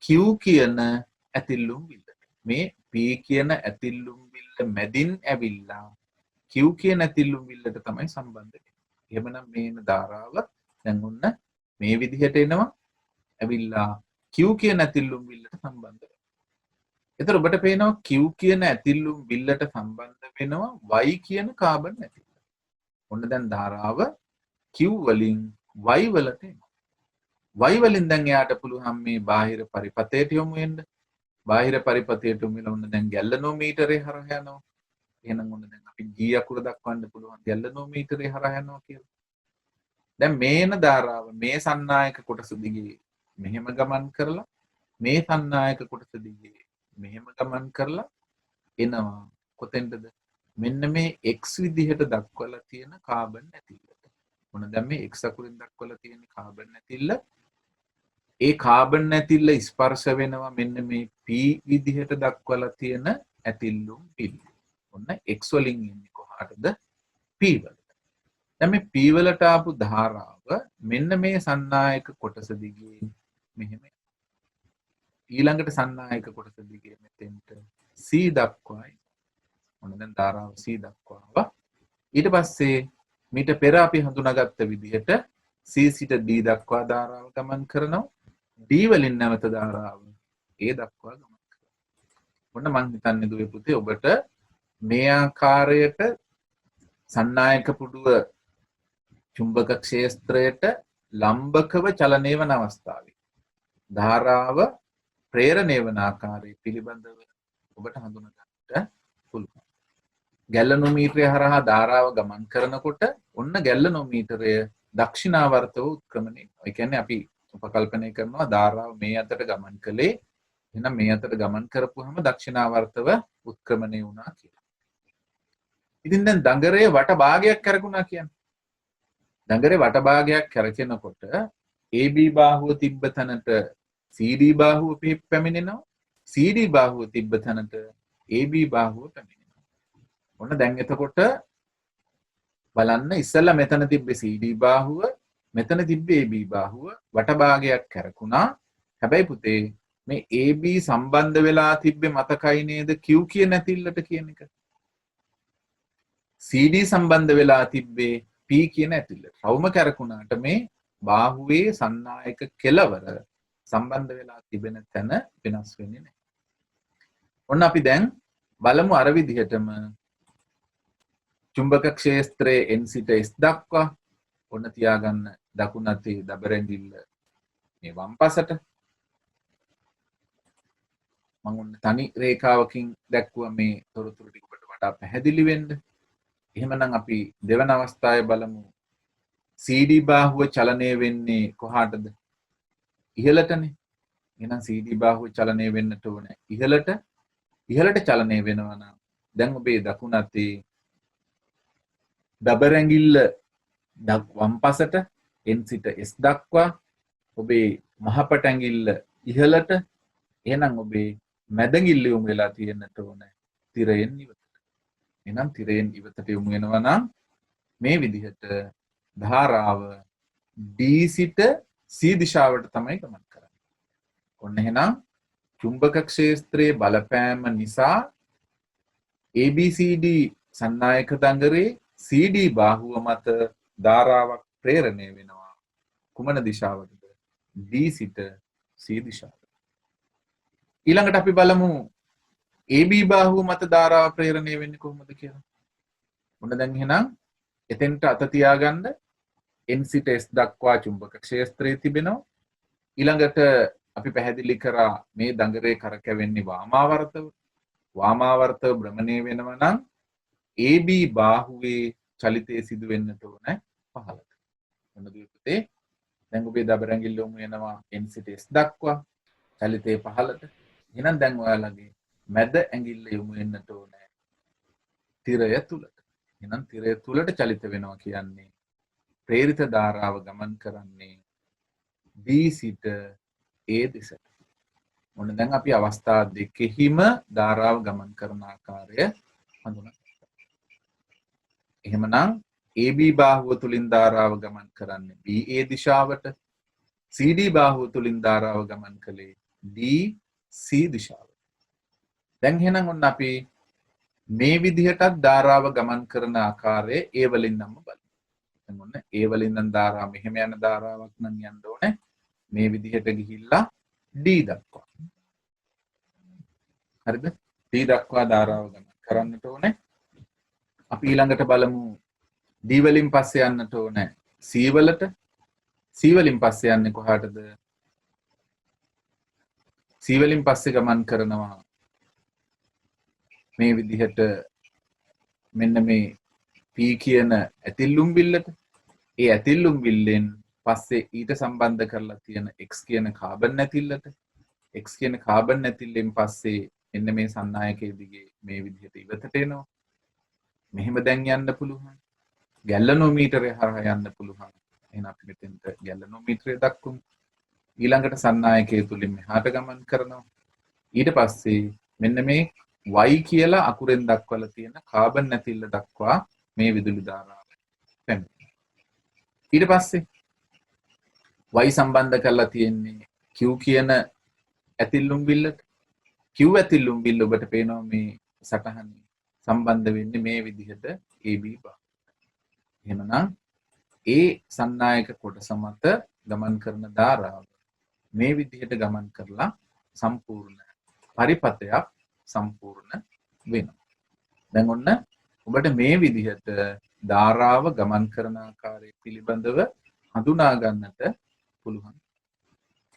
Q කියන ඇතිල්ලුම් බිල්ලට. මේ P කියන ඇතිල්ලුම් බිල්ල මැදින් ඇවිල්ලා Q කියන ඇතිල්ලුම් බිල්ලට තමයි සම්බන්ධ වෙන්නේ. එහෙමනම් මේන ධාරාව දැන් ඔන්න මේ විදිහට එනවා. ඇවිල්ලා Q කියන ඇතිල්ලුම් බිල්ලට සම්බන්ධ වෙනවා. එතකොට ඔබට පේනවා Q කියන ඇතිල්ලුම් බිල්ලට සම්බන්ධ වෙනවා Y කියන කාබන් ඇතිල්ල. ඔන්න දැන් ධාරාව Q වලින් Y වලට එනවා. Y වලින් දැන් එයාට පුළුවන් මේ බාහිර පරිපතයට යොමු වෙන්න. බාහිර පරිපතයට යොමු වෙලා ඔන්න දැන් ගැල්ලනෝමීටරේ හරහා යනවා. එහෙනම් ඔන්න දැන් අපි G අකුර දක්වන්න පුළුවන් ගැල්ලනෝමීටරේ හරහා යනවා කියලා. දැන් මේන ධාරාව මේ සන්නායක කොටස දිගේ මෙහෙම ගමන් කරලා මේ සන්නායක කොටස දිගේ මෙහෙම ගමන් කරලා එනවා කොතෙන්ද? මෙන්න මේ x විදිහට දක්වලා තියෙන කාබන් ඇතිල්ලට. මොන දැන් මේ x අකුරින් දක්වලා තියෙන කාබන් ඇතිල්ල ඒ කාබන් ඇතිල්ල ස්පර්ශ වෙනවා මෙන්න මේ p විදිහට දක්වලා තියෙන ඇතිල්ලුම් පිළ. ඔන්න x වලින් එන්නේ කොහාටද? p වලට. දැන් මේ p වලට ආපු ධාරාව මෙන්න මේ සන්නායක කොටස දිගේ මෙහෙම ඊළඟට සන්නායක කොටස දිගේ මෙතෙන්ට C දක්වායි. ඔන්න දැන් ධාරාව C දක්වා. ඊට පස්සේ මීට පෙර අපි හඳුනාගත්ත විදිහට C සිට D දක්වා ධාරාව ගමන් කරනවා. D වලින් නැවත ධාරාව A දක්වා ගමන් කරනවා. ඔන්න මං හිතන්නේ දුවේ පුතේ ඔබට මේ ආකාරයට සන්නායක පුඩුව චුම්බක ක්ෂේත්‍රයට ලම්බකව චලනය වන අවස්ථාවේ ධාරාව ප්‍රේරණය වන ආකාරය පිළිබඳව ඔබට හඳුනා ගන්නට පුළුවන්. ගැල්ලනෝමීටරය හරහා ධාරාව ගමන් කරනකොට ඔන්න ගැල්ලනෝමීටරය දක්ෂිනාවර්තව උත්ක්‍රමණය වෙනවා. ඒ කියන්නේ අපි උපකල්පනය කරනවා ධාරාව මේ අතට ගමන් කළේ එහෙනම් මේ අතට ගමන් කරපුවාම දක්ෂිනාවර්තව උත්ක්‍රමණය වුණා කියලා. ඉතින් දැන් දඟරයේ වට භාගයක් කරකුණා කියන්නේ. දඟරේ වට භාගයක් කරකිනකොට AB බාහුව තිබ්බ තැනට CD බාහුව පැමිණෙනවා. CD බාහුව තිබ්බ තැනට AB බාහුව පැමිණෙනවා. ඔන්න දැන් එතකොට බලන්න ඉස්සෙල්ලා මෙතන තිබ්බේ CD බාහුව, මෙතන තිබ්බේ AB බාහුව වට භාගයක් කරකුණා. හැබැයි පුතේ මේ AB සම්බන්ධ වෙලා තිබ්බේ මතකයි නේද Q කියන ඇතිල්ලට කියන එක. CD සම්බන්ධ වෙලා තිබ්බේ P කියන ඇතිල්ලට. රවුම කරකුණාට මේ බාහුවේ සන්නායක කෙලවර සම්බන්ධ වෙලා තිබෙන තැන වෙනස් වෙන්නේ නැහැ. ඔන්න අපි දැන් බලමු අර විදිහටම චුම්බක ක්ෂේත්‍රයේ N සිට S දක්වා ඔන්න තියාගන්න දකුණු අතේ දබරැඟිල්ල මේ වම් පසට මම ඔන්න තනි රේඛාවකින් දැක්වුවා මේ තොරතුරු ටික ඔබට වඩා පැහැදිලි වෙන්න. එහෙමනම් අපි දෙවන අවස්ථාවේ බලමු CD බාහුව චලනය වෙන්නේ කොහාටද? ඉහළටනේ. එහෙනම් CD බාහුව චලනය වෙන්නට ඕනේ ඉහළට. ඉහළට චලනය වෙනවා නම් දැන් ඔබේ දකුණු අතේ දබර ඇඟිල්ල වම් පසට එන් සිට S දක්වා ඔබේ මහපට ඇඟිල්ල ඉහළට එහෙනම් ඔබේ මැදඟිල්ල යොමු වෙලා තියෙන්නට ඕන තිරයෙන් ඉවතට. එහෙනම් තිරයෙන් ඉවතට යොමු වෙනවා නම් මේ විදිහට ධාරාව D සිට C දිශාවට තමයි ගමන් කරන්නේ. ඔන්න එහෙනම් චුම්බක ක්ෂේත්‍රයේ බලපෑම නිසා ABCD සන්නායක දංගරේ CD බාහුව මත ධාරාවක් ප්‍රේරණය වෙනවා. කුමන දිශාවටද? D සිට C දිශාවට. ඊළඟට අපි බලමු AB බාහුව මත ධාරාව ප්‍රේරණය වෙන්නේ කොහොමද කියලා. ඔන්න දැන් එහෙනම් එතෙන්ට අත තියාගන්න N සිට S දක්වා චුම්බක ක්ෂේත්‍රය තිබෙනවා. ඊළඟට අපි පැහැදිලි කරා මේ දඟරේ කරකැවෙන්නේ වාමාවර්තව. වාමාවර්තව භ්‍රමණය වෙනවා නම් AB බාහුවේ චලිතය සිදු වෙන්නට ඕන පහළට. ඔන්න දුවේ දැන් ඔබේ දබර ඇඟිල්ල යොමු වෙනවා N සිට S දක්වා චලිතය පහළට. එහෙනම් දැන් ඔයාලගේ මැද ඇඟිල්ල යොමු වෙන්නට ඕන තිරය තුලට. එහෙනම් තිරය තුලට චලිත වෙනවා කියන්නේ ප්‍රේරිත ධාරාව ගමන් කරන්නේ B සිට A දිශට. ඔන්න දැන් අපි අවස්ථා දෙකෙහිම ධාරාව ගමන් කරන ආකාරය හඳුනාගත්තා. එහෙමනම් AB බාහුව තුලින් ධාරාව ගමන් කරන්නේ BA දිශාවට. CD බාහුව තුලින් ධාරාව ගමන් කළේ DC දිශාවට. දැන් එහෙනම් ඔන්න අපි මේ විදිහටත් ධාරාව ගමන් කරන ආකාරය A වලින් නම් බලමු. දැන් ඔන්න A වලින් නම් ධාරාව මෙහෙම යන ධාරාවක් නම් යන්න ඕනේ. මේ විදිහට ගිහිල්ලා D දක්වා. හරිද? D දක්වා ධාරාව ගමන් කරන්නට ඕනේ. අපි ඊළඟට බලමු D වලින් පස්සේ යන්නට ඕනේ C වලට. C වලින් පස්සේ යන්නේ කොහාටද? C වලින් පස්සේ ගමන් කරනවා මේ විදිහට මෙන්න මේ P කියන ඇතිල්ලුම් බිල්ලට. ඒ ඇතිල්ලුම් බිල්ලෙන් පස්සේ ඊට සම්බන්ධ කරලා තියෙන X කියන කාබන් ඇතිල්ලට. X කියන කාබන් ඇතිල්ලෙන් පස්සේ එන්න මේ සන්නායකයේ දිගේ මේ විදිහට ඉවතට එනවා. මෙහෙම දැන් යන්න පුළුවන්. ගැලනෝමීටරය හරහා යන්න පුළුවන්. එහෙනම් අපි මෙතෙන්ට ගැලනෝමීටරය දක්වමු. ඊළඟට සන්නායකයේ තුලින් මෙහාට ගමන් කරනවා. ඊට පස්සේ මෙන්න මේ Y කියලා අකුරෙන් දක්වලා තියෙන කාබන් ඇතිල්ල දක්වා මේ විදුලි ධාරාව පැමිණෙනවා. ඊට පස්සේ Y සම්බන්ධ කරලා තියෙන්නේ Q කියන ඇතිල්ලුම් බිල්ලට. Q ඇතිල්ලුම් බිල්ල ඔබට පේනවා මේ සටහන සම්බන්ධ වෙන්නේ මේ විදිහට AB බා. එහෙමනම් ඒ සන්නායක කොටස මත ගමන් කරන ධාරාව මේ විදිහට ගමන් කරලා සම්පූර්ණ පරිපතයක් සම්පූර්ණ වෙනවා. දැන් ඔන්න ඔබට මේ විදිහට ධාරාව ගමන් කරන ආකාරය පිළිබඳව හඳුනා ගන්නට පුළුවන්.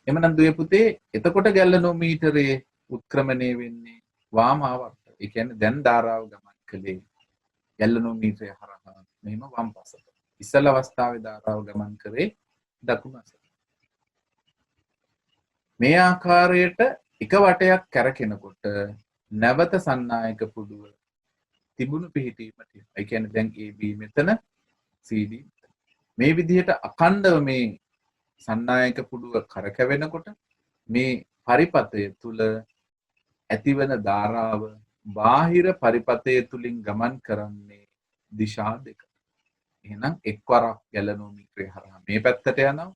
එමනම් දුවේ පුතේ එතකොට ගැලනෝමීටරයේ උත්ක්‍රමණය වෙන්නේ වාමාවර්ත. ඒ කියන්නේ දැන් ධාරාව ගමන් කළේ ගැලනෝමීටරය හරහා මෙහෙම වම් පසට. ඉස්සල අවස්ථාවේ ධාරාව ගමන් කරේ දකුණු අසට. මේ ආකාරයට එක වටයක් කැරකෙනකොට නැවත සන්නායක පුඩුව තිබුණු පිහිටීමට. ඒ කියන්නේ දැන් AB මෙතන CD මේ විදිහට අඛණ්ඩව මේ සන්නායක පුඩුව කරකැවෙනකොට මේ පරිපතය තුල ඇතිවන ධාරාව බාහිර පරිපතය තුලින් ගමන් කරන්නේ දිශා දෙක. එහෙනම් එක්වරක් ගැලනෝමීටරය හරහා මේ පැත්තට යනවා.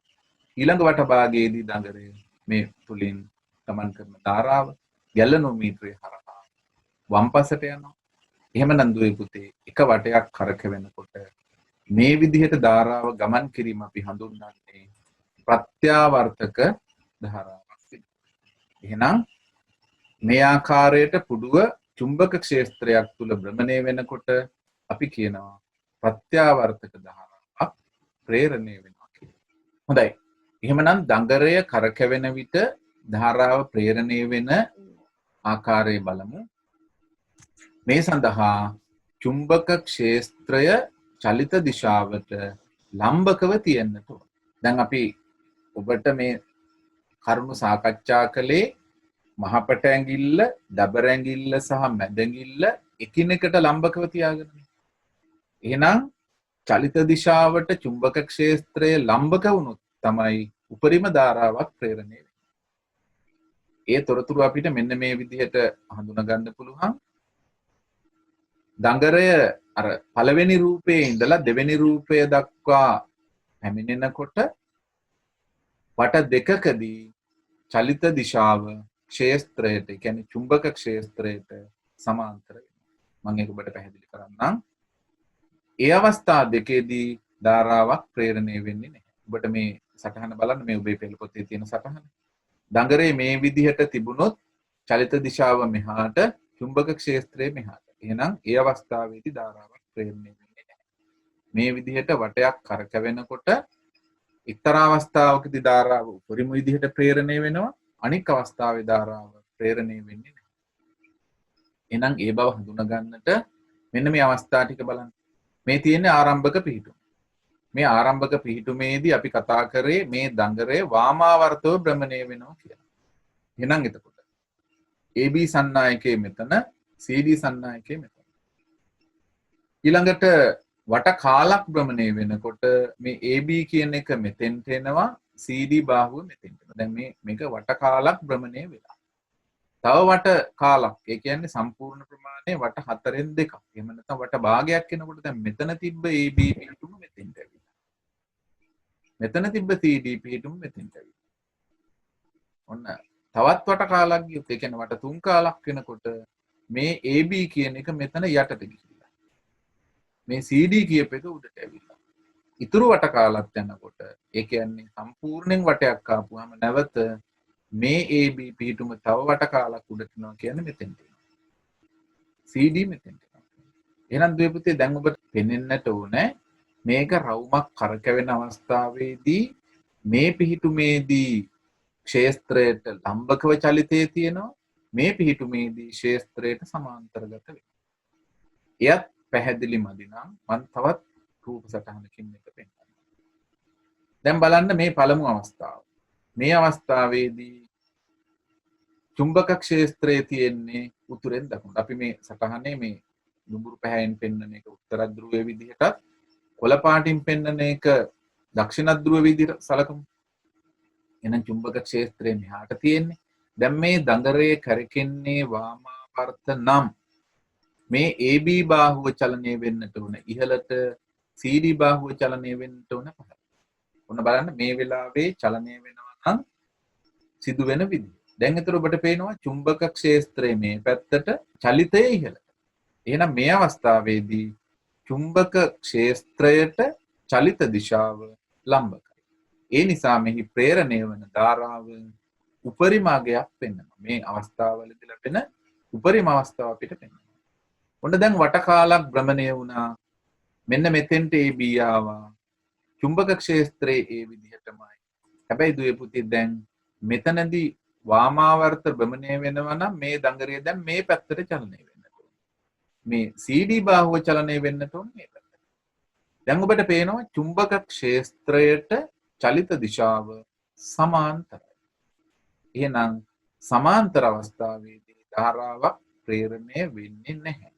ඊළඟ වටභාගයේදී දඟරය මේ තුලින් ගමන් කරන ධාරාව ගැලනෝමීටරය හරහා වම් පසට යනවා. එහෙමනම් දුවේ පුතේ එක වටයක් කරකැවෙනකොට මේ විදිහට ධාරාව ගමන් කිරීම අපි හඳුන්වන්නේ ප්‍රත්‍යාවර්තක ධාරාවක් විදිහට. එහෙනම් මේ ආකාරයට පුඩුව චුම්බක ක්ෂේත්‍රයක් තුල භ්‍රමණය වෙනකොට අපි කියනවා ප්‍රත්‍යාවර්තක ධාරාවක් ප්‍රේරණය වෙනවා කියලා. හොඳයි. එහෙමනම් දඟරය කරකැවෙන විට ධාරාව ප්‍රේරණය වෙන ආකාරය බලමු. මේ සඳහා චුම්බක ක්ෂේත්‍රය චලිත දිශාවට ලම්බකව තියෙන්නට ඕන. දැන් අපි ඔබට මේ කරුණු සාකච්ඡා කළේ මහපට ඇඟිල්ල, දබර ඇඟිල්ල සහ මැද ඇඟිල්ල එකිනෙකට ලම්බකව තියාගෙන. එහෙනම් චලිත දිශාවට චුම්බක ක්ෂේත්‍රය ලම්බක වුණොත් තමයි උපරිම ධාරාවක් ප්‍රේරණය වෙන්නේ. ඒ තොරතුරු අපිට මෙන්න මේ විදිහට හඳුනා ගන්න පුළුවන්. දඟරය අර පළවෙනි රූපයේ ඉඳලා දෙවෙනි රූපය දක්වා පැමිණෙනකොට වට දෙකකදී චලිත දිශාව ක්ෂේත්‍රයට, ඒ කියන්නේ චුම්බක ක්ෂේත්‍රයට සමාන්තර වෙනවා. මම ඒක ඔබට පැහැදිලි කරන්නම්. ඒ අවස්ථා දෙකේදී ධාරාවක් ප්‍රේරණය වෙන්නේ නැහැ. ඔබට මේ සටහන බලන්න, මේ ඔබේ පෙළ පොතේ තියෙන සටහන. දඟරේ මේ විදිහට තිබුණොත් චලිත දිශාව මෙහාට, චුම්බක ක්ෂේත්‍රය මෙහාට. එහෙනම් ඒ අවස්ථාවේදී ධාරාවක් ප්‍රේරණය වෙන්නේ නැහැ. මේ විදිහට වටයක් කරකැවෙනකොට එක්තරා අවස්ථාවකදී ධාරාව උපරිම විදිහට ප්‍රේරණය වෙනවා, අනික් අවස්ථාවේ ධාරාව ප්‍රේරණය වෙන්නේ නැහැ. එහෙනම් ඒ බව හඳුනා ගන්නට මෙන්න මේ අවස්ථා ටික බලන්න. මේ තියෙන්නේ ආරම්භක පිහිටුම. මේ ආරම්භක පිහිටුමේදී අපි කතා කරේ මේ දඟරය වාමාවර්තව භ්‍රමණය වෙනවා කියලා. එහෙනම් එතකොට AB සන්නායකයේ මෙතන, CD සන්නායකයේ මෙතන. ඊළඟට වට කාලක් භ්‍රමණය වෙනකොට මේ AB කියන එක මෙතෙන්ට එනවා, CD බාහුව මෙතෙන්ට එනවා. දැන් මේක වට කාලක් භ්‍රමණය වෙලා. තව වට කාලක්, ඒ කියන්නේ සම්පූර්ණ ප්‍රමාණය වට 4න් 2ක්. එහෙම නැත්නම් වට භාගයක් එනකොට දැන් මෙතන තිබ්බ AB පිහිටුම මෙතෙන්ට ඇවිල්ලා. මෙතන තිබ්බ CD පිහිටුම මෙතෙන්ට ඇවිල්ලා. ඔන්න තවත් වට කාලක් ගියොත්, ඒ කියන්නේ වට 3 කාලක් වෙනකොට මේ AB කියන එක මෙතන යටට ගිහිල්ලා. මේ CD කියප එක උඩට ඇවිල්ලා. ඉතුරු වට කාලක් යනකොට, ඒ කියන්නේ සම්පූර්ණයෙන් වටයක් ආපුවාම නැවත මේ AB පිහිටුම තව වට කාලක් උඩට යනවා කියන්නේ මෙතෙන්ට එනවා. CD මෙතෙන්ට එනවා. එහෙනම් දුවේ පුතේ දැන් ඔබට පෙනෙන්නට ඕනේ මේක රවුමක් කරකැවෙන අවස්ථාවේදී මේ පිහිටුමේදී ක්ෂේත්‍රයට ලම්බකව චලිතයේ තියෙනවා, මේ පිහිටුමේදී ක්ෂේත්‍රයට සමාන්තරගත වෙනවා. එයත් පැහැදිලි මදි නම් මම තවත් රූප සටහනකින් මේක පෙන්නන්නම්. දැන් බලන්න මේ පළමු අවස්ථාව. මේ අවස්ථාවේදී චුම්බක ක්ෂේත්‍රයේ තියෙන්නේ උතුරෙන් දකුණට. අපි මේ සටහනේ මේ දුඹුරු පැහැයෙන් පෙන්වන එක උත්තර ධ්‍රුවයේ විදිහටත්, කොළ පාටින් පෙන්වන එක දක්ෂිණ ධ්‍රුව විදිහට සලකමු. එහෙනම් චුම්බක ක්ෂේත්‍රයේ මෙහාට තියෙන්නේ. දැන් මේ දඟරයේ කරකෙන්නේ වාමාවර්ත නම් මේ AB බාහුව චලනය වෙන්නට ඕන ඉහළට, CD බාහුව චලනය වෙන්නට ඕන පහළට. ඔන්න බලන්න මේ වෙලාවේ චලනය වෙනවා නම් සිදුවෙන විදිහ. දැන් එතකොට ඔබට පේනවා චුම්බක ක්ෂේත්‍රයේ මේ පැත්තට, චලිතය ඉහළට. එහෙනම් මේ අවස්ථාවේදී චුම්බක ක්ෂේත්‍රයට චලිත දිශාව ලම්බකයි. ඒ නිසා මෙහි ප්‍රේරණය වන ධාරාව උපරිම අගයක් පෙන්වනවා. මේ අවස්ථාවවලදී ලැබෙන උපරිම අවස්ථාව අපිට පෙන්වනවා. ඔන්න දැන් වට කාලක් භ්‍රමණය වුණා. මෙන්න මෙතෙන්ට AB ආවා. චුම්බක ක්ෂේත්‍රයේ ඒ විදිහටමයි. හැබැයි දුවේ පුතේ දැන් මෙතනදී වාමාවර්ත භ්‍රමණය වෙනවා නම් මේ දඟරිය දැන් මේ පැත්තට චලනය වෙන්නට ඕන. මේ CD බාහුව චලනය වෙන්නට ඕන මේ පැත්තට. දැන් ඔබට පේනවා චුම්බක ක්ෂේත්‍රයට චලිත දිශාව සමාන්තරයි. එහෙනම් සමාන්තර අවස්ථාවේදී ධාරාවක් ප්‍රේරණය වෙන්නේ නැහැ.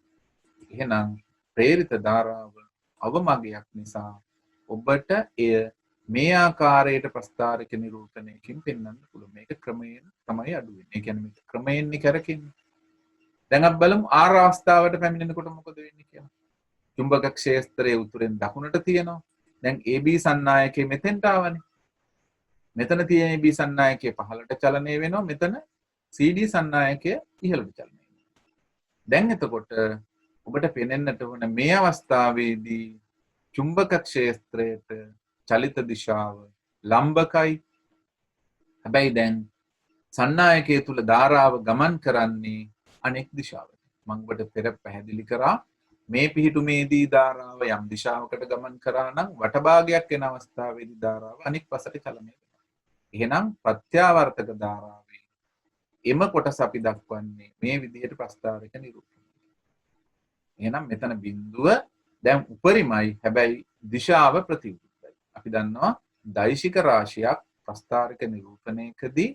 එහෙනම් ප්‍රේරිත ධාරාව අවමගයක් නිසා ඔබට එය මේ ආකාරයට ප්‍රස්ථාරක නිරූපණයකින් පෙන්වන්න පුළුවන්. මේක ක්‍රමයෙන් තමයි අඩු වෙන්නේ. ඒ කියන්නේ මේක ක්‍රමයෙන් කරකින්නේ. දැන් අපි බලමු ආර අවස්ථාවට පැමිණෙනකොට මොකද වෙන්නේ කියලා. චුම්බක ක්ෂේත්‍රයේ උතුරෙන් දකුණට තියෙනවා. දැන් AB සන්නායකයේ මෙතෙන්ට ආවනේ. මෙතන තියෙන AB සන්නායකයේ පහළට චලනය වෙනවා. මෙතන CD සන්නායකයේ ඉහළට චලනය වෙනවා. දැන් එතකොට ඔබට පෙනෙන්නට ඕන මේ අවස්ථාවේදී චුම්බක ක්ෂේත්‍රයට චලිත දිශාව ලම්බකයි. හැබැයි දැන් සන්නායකයේ තුල ධාරාව ගමන් කරන්නේ අනෙක් දිශාවට. මම ඔබට පෙර පැහැදිලි කරා මේ පිහිටුමේදී ධාරාව යම් දිශාවකට ගමන් කරා නම් වටභාගයක් එන අවස්ථාවේදී ධාරාව අනෙක් පසට චලනය වෙනවා. එහෙනම් ප්‍රත්‍යාවර්තක ධාරාවේ එම කොටස අපි දක්වන්නේ මේ විදිහට ප්‍රස්ථාරක නිරූපණය. එහෙනම් මෙතන බිඳුව දැන් උපරිමයි, හැබැයි දිශාව ප්‍රතිවිරුද්ධයි. අපි දන්නවා දෛශික රාශියක් ප්‍රස්ථාරක නිරූපණයකදී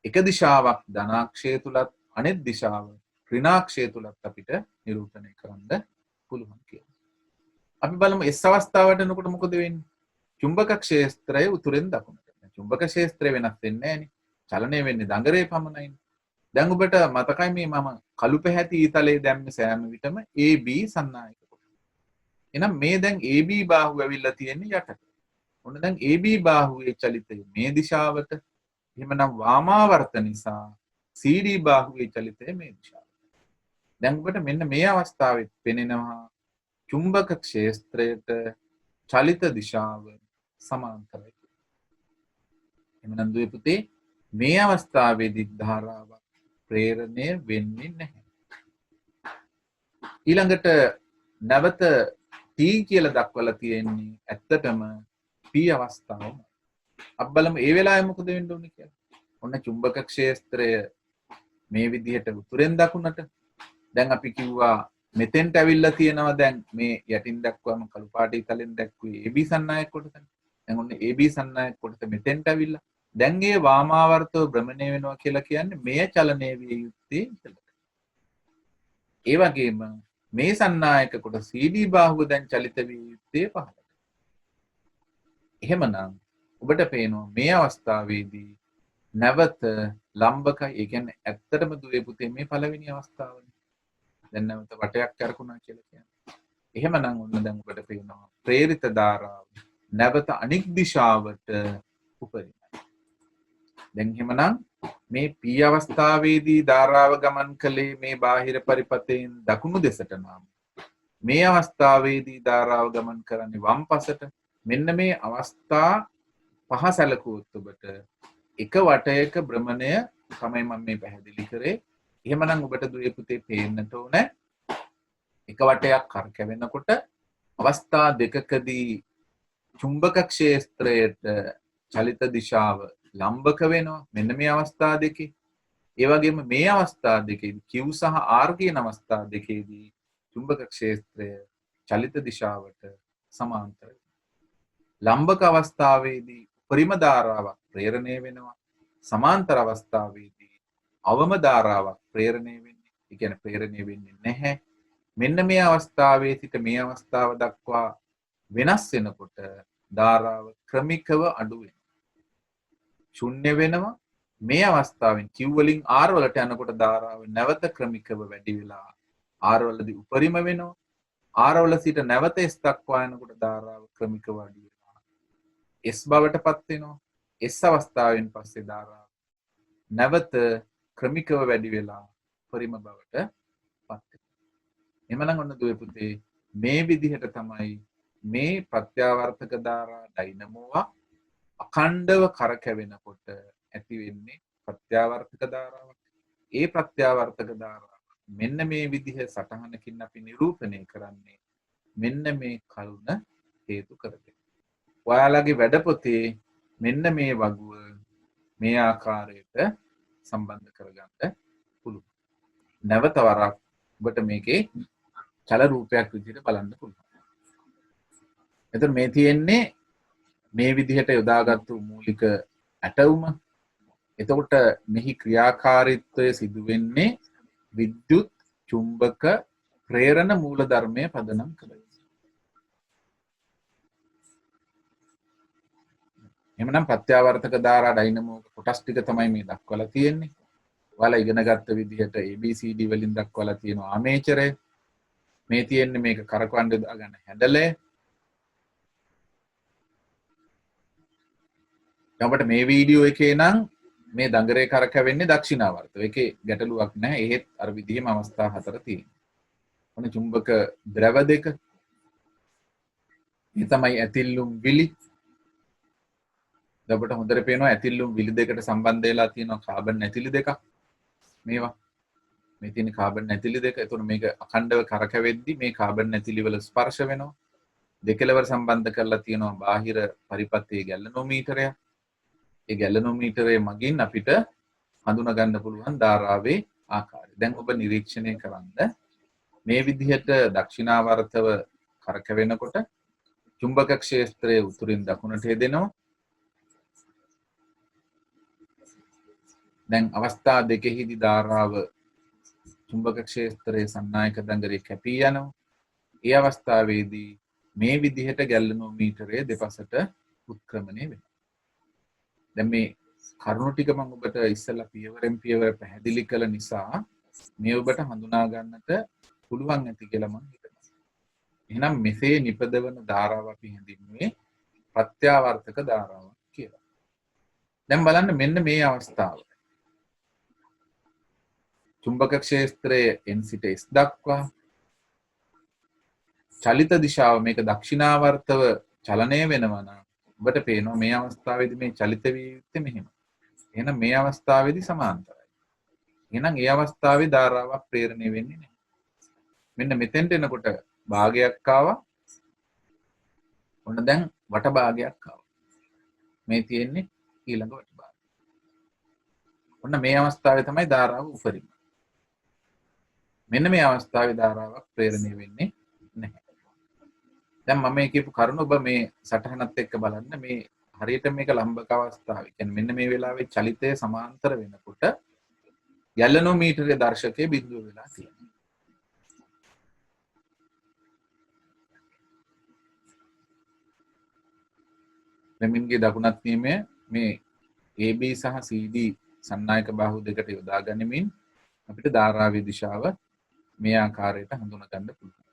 එක දිශාවක් ධනාක්ෂය තුලත් අනෙක් දිශාව ඍණාක්ෂය තුලත් අපිට නිරූපණය කරන්න පුළුවන් කියලා. අපි බලමු S අවස්ථාවට එනකොට මොකද වෙන්නේ? චුම්බක ක්ෂේත්‍රය උතුරෙන් දකුණට. චුම්බක ක්ෂේත්‍රය වෙනස් වෙන්නේ නැහැනේ. චලනය වෙන්නේ දඟරේ පමණයි. දැන් ඔබට මතකයි මේ මම කළු පැහැති ඊතලයේ දැම්මේ සෑම විටම AB සන්නායක කොටස. එහෙනම් මේ දැන් AB බාහුව ඇවිල්ලා තියෙන්නේ යටට. ඔන්න දැන් AB බාහුවේ චලිතය මේ දිශාවට. එහෙමනම් වාමාවර්ත නිසා CD බාහුවේ චලිතය මේ දිශාවට. දැන් ඔබට මෙන්න මේ අවස්ථාවෙත් පෙනෙනවා චුම්බක ක්ෂේත්‍රයට චලිත දිශාව සමාන්තරයි. එහෙනම් දුවේ පුතේ මේ අවස්ථාවේදී ධාරාවක් ප්‍රේරණය වෙන්නේ නැහැ. ඊළඟට නැවත T කියලා දක්වලා තියෙන්නේ ඇත්තටම P අවස්ථාවම. අපි බලමු ඒ වෙලාවේ මොකද වෙන්න ඕනේ කියලා. ඔන්න චුම්බක ක්ෂේත්‍රය මේ විදිහට උතුරෙන් දකුණට. දැන් අපි කිව්වා මෙතෙන්ට ඇවිල්ලා තියෙනවා දැන් මේ යටින් දක්වම කළු පාටි තලෙන් දැක්කුවේ AB සන්නායක කොටස. දැන් ඔන්න AB සන්නායක කොටස මෙතෙන්ට ඇවිල්ලා. දැන් ඒ වාමාවර්තව භ්‍රමණය වෙනවා කියලා කියන්නේ මෙය චලනය විය යුත්තේ ඉතලට. ඒ වගේම මේ සන්නායක කොට CD බාහුව දැන් චලිත විය යුත්තේ පහළට. එහෙමනම් ඔබට පේනවා මේ අවස්ථාවේදී නැවත ලම්බකයි. ඒ කියන්නේ ඇත්තටම දුවේ පුතේ මේ පළවෙනි අවස්ථාවනේ. දැන් නැවත වටයක් කරකුණා කියලා කියන්නේ. එහෙමනම් ඔන්න දැන් ඔබට පේනවා ප්‍රේරිත ධාරාව නැවත අනික් දිශාවට උපරිමයි. දැන් එහෙමනම් මේ P අවස්ථාවේදී ධාරාව ගමන් කළේ මේ බාහිර පරිපතයෙන් දකුණු දෙසට නම් මේ අවස්ථාවේදී ධාරාව ගමන් කරන්නේ වම් පසට. මෙන්න මේ අවස්ථා පහ සැලකුවොත් ඔබට එක වටයක භ්‍රමණය තමයි මම මේ පැහැදිලි කරේ. එහෙමනම් ඔබට දුවේ පුතේ පේන්නට ඕන එක වටයක් කරකැවෙනකොට අවස්ථා දෙකකදී චුම්බක ක්ෂේත්‍රයට චලිත දිශාව ලම්බක වෙනවා. මෙන්න මේ අවස්ථා දෙකේ. ඒ වගේම මේ අවස්ථා දෙකේදී Q සහ R කියන අවස්ථා දෙකේදී චුම්බක ක්ෂේත්‍රය චලිත දිශාවට සමාන්තරයි. ලම්බක අවස්ථාවේදී උපරිම ධාරාවක් ප්‍රේරණය වෙනවා. සමාන්තර අවස්ථාවේදී අවම ධාරාවක් ප්‍රේරණය වෙන්නේ. ඒ කියන්නේ ප්‍රේරණය වෙන්නේ නැහැ. මෙන්න මේ අවස්ථාවේ සිට මේ අවස්ථාව දක්වා වෙනස් වෙනකොට ධාරාව ක්‍රමිකව අඩු වෙනවා. ශුන්‍ය වෙනවා. මේ අවස්ථාවෙන් Q වලින් R වලට යනකොට ධාරාව නැවත ක්‍රමිකව වැඩි වෙලා R වලදී උපරිම වෙනවා. R වල සිට නැවත S දක්වා යනකොට ධාරාව ක්‍රමිකව අඩු වෙනවා. S බවට පත් වෙනවා. S අවස්ථාවෙන් පස්සේ ධාරාව නැවත ක්‍රමිකව වැඩි වෙලා උපරිම බවට පත් වෙනවා. එමනම් ඔන්න දුවේ පුතේ මේ විදිහට තමයි මේ ප්‍රත්‍යාවර්තක ධාරා ඩයිනමෝවා අඛණ්ඩව කරකැවෙනකොට ඇති වෙන්නේ ප්‍රත්‍යාවර්තක ධාරාවක්. ඒ ප්‍රත්‍යාවර්තක ධාරාව මෙන්න මේ විදිහ සටහනකින් අපි නිරූපණය කරන්නේ මෙන්න මේ කරුණ හේතු කරගෙන. ඔයාලගේ වැඩ පොතේ මෙන්න මේ වගුව මේ ආකාරයට සම්බන්ධ කරගන්න පුළුවන්. නැවත වරක් ඔබට මේකේ චල රූපයක් විදිහට බලන්න පුළුවන්. එතකොට මේ තියෙන්නේ මේ විදිහට යොදාගත්තු මූලික ඇටවුම. එතකොට මෙහි ක්‍රියාකාරීත්වය සිදු වෙන්නේ විද්‍යුත් චුම්බක ප්‍රේරණ මූලධර්මය පදනම් කරගෙන. එහෙමනම් ප්‍රත්‍යාවර්තක ධාරා ඩයිනමෝ කොටස් ටික තමයි මේ දක්වලා තියෙන්නේ. ඔයාලා ඉගෙන ගත්ත විදිහට ABCD වලින් දක්වලා තියෙන ආමේචරය. මේ තියෙන්නේ මේක කරකවන්න දාගන්න හැඩලය. අපට මේ වීඩියෝ එකේ නම් මේ දඟරේ කරකැවෙන්නේ දක්ෂිනාවර්තව. ඒකේ ගැටලුවක් නැහැ. එහෙත් අර විදිහම අවස්ථා හතර තියෙනවා. ඔන්න චුම්බක ද්‍රව දෙක. මේ තමයි ඇතිල්ලුම් විලි. අපට හොඳට පේනවා ඇතිල්ලුම් විලි දෙකට සම්බන්ධ වෙලා තියෙනවා කාබන් ඇතිලි දෙකක්. මේවා. මේ තියෙන කාබන් ඇතිලි දෙක. එතකොට මේක අඛණ්ඩව කරකැවෙද්දි මේ කාබන් ඇතිලි වල ස්පර්ශ වෙනවා. දෙකලවර සම්බන්ධ කරලා තියෙනවා බාහිර පරිපථයේ ගැලනෝමීටරයක්. ඒ ගැලනෝමීටරය මගින් අපිට හඳුනා ගන්න පුළුවන් ධාරාවේ ආකාරය. දැන් ඔබ නිරීක්ෂණය කරන්න මේ විදිහට දක්ෂිනාවර්තව කරකැවෙනකොට චුම්බක ක්ෂේත්‍රයේ උතුරින් දකුණට හෙදෙනවා. දැන් අවස්ථා දෙකෙහිදී ධාරාව චුම්බක ක්ෂේත්‍රයේ සන්නායක දඟරේ කැපී යනවා. ඒ අවස්ථාවේදී මේ විදිහට ගැල්ලනෝමීටරයේ දෙපසට උත්ක්‍රමණය වෙනවා. දැන් මේ කරුණු ටික මම ඔබට ඉස්සෙල්ලා පියවරෙන් පියවර පැහැදිලි කළ නිසා මේ ඔබට හඳුනා ගන්නට පුළුවන් ඇති කියලා මම හිතනවා. එහෙනම් මෙසේ නිපදවන ධාරාව අපි හඳුන්වන්නේ ප්‍රත්‍යාවර්තක ධාරාවක් කියලා. දැන් බලන්න මෙන්න මේ අවස්ථාව. චුම්බක ක්ෂේත්‍රයේ n සිට s දක්වා චලිත දිශාව මේක දක්ෂිනාවර්තව චලනය වෙනවා නම් ඔබට පේනවා මේ අවස්ථාවේදී මේ චලිත විය යුත්තේ මෙහෙම. එහෙනම් මේ අවස්ථාවේදී සමාන්තරයි. එහෙනම් ඒ අවස්ථාවේ ධාරාවක් ප්‍රේරණය වෙන්නේ නැහැ. මෙන්න මෙතෙන්ට එනකොට භාගයක් ආවා. ඔන්න දැන් වට භාගයක් ආවා. මේ තියෙන්නේ ඊළඟ වට භාගය. ඔන්න මේ අවස්ථාවේ තමයි ධාරාව උපරිම. මෙන්න මේ අවස්ථාවේ ධාරාවක් ප්‍රේරණය වෙන්නේ නැහැ. දැන් මම මේ කියපු කරුණ ඔබ මේ සටහනත් එක්ක බලන්න මේ හරියට මේක ලම්බක අවස්ථාවේ. කියන්නේ මෙන්න මේ වෙලාවේ චලිතය සමාන්තර වෙනකොට ගැලනෝමීටරයේ දර්ශකයේ බිඳුව වෙලා තියෙනවා. ලෙමින්ගේ දකුණත් නියමය මේ AB සහ CD සන්නායක බාහුව දෙකට යොදා ගනිමින් අපිට ධාරාවේ දිශාව මේ ආකාරයට හඳුනා ගන්න පුළුවන්.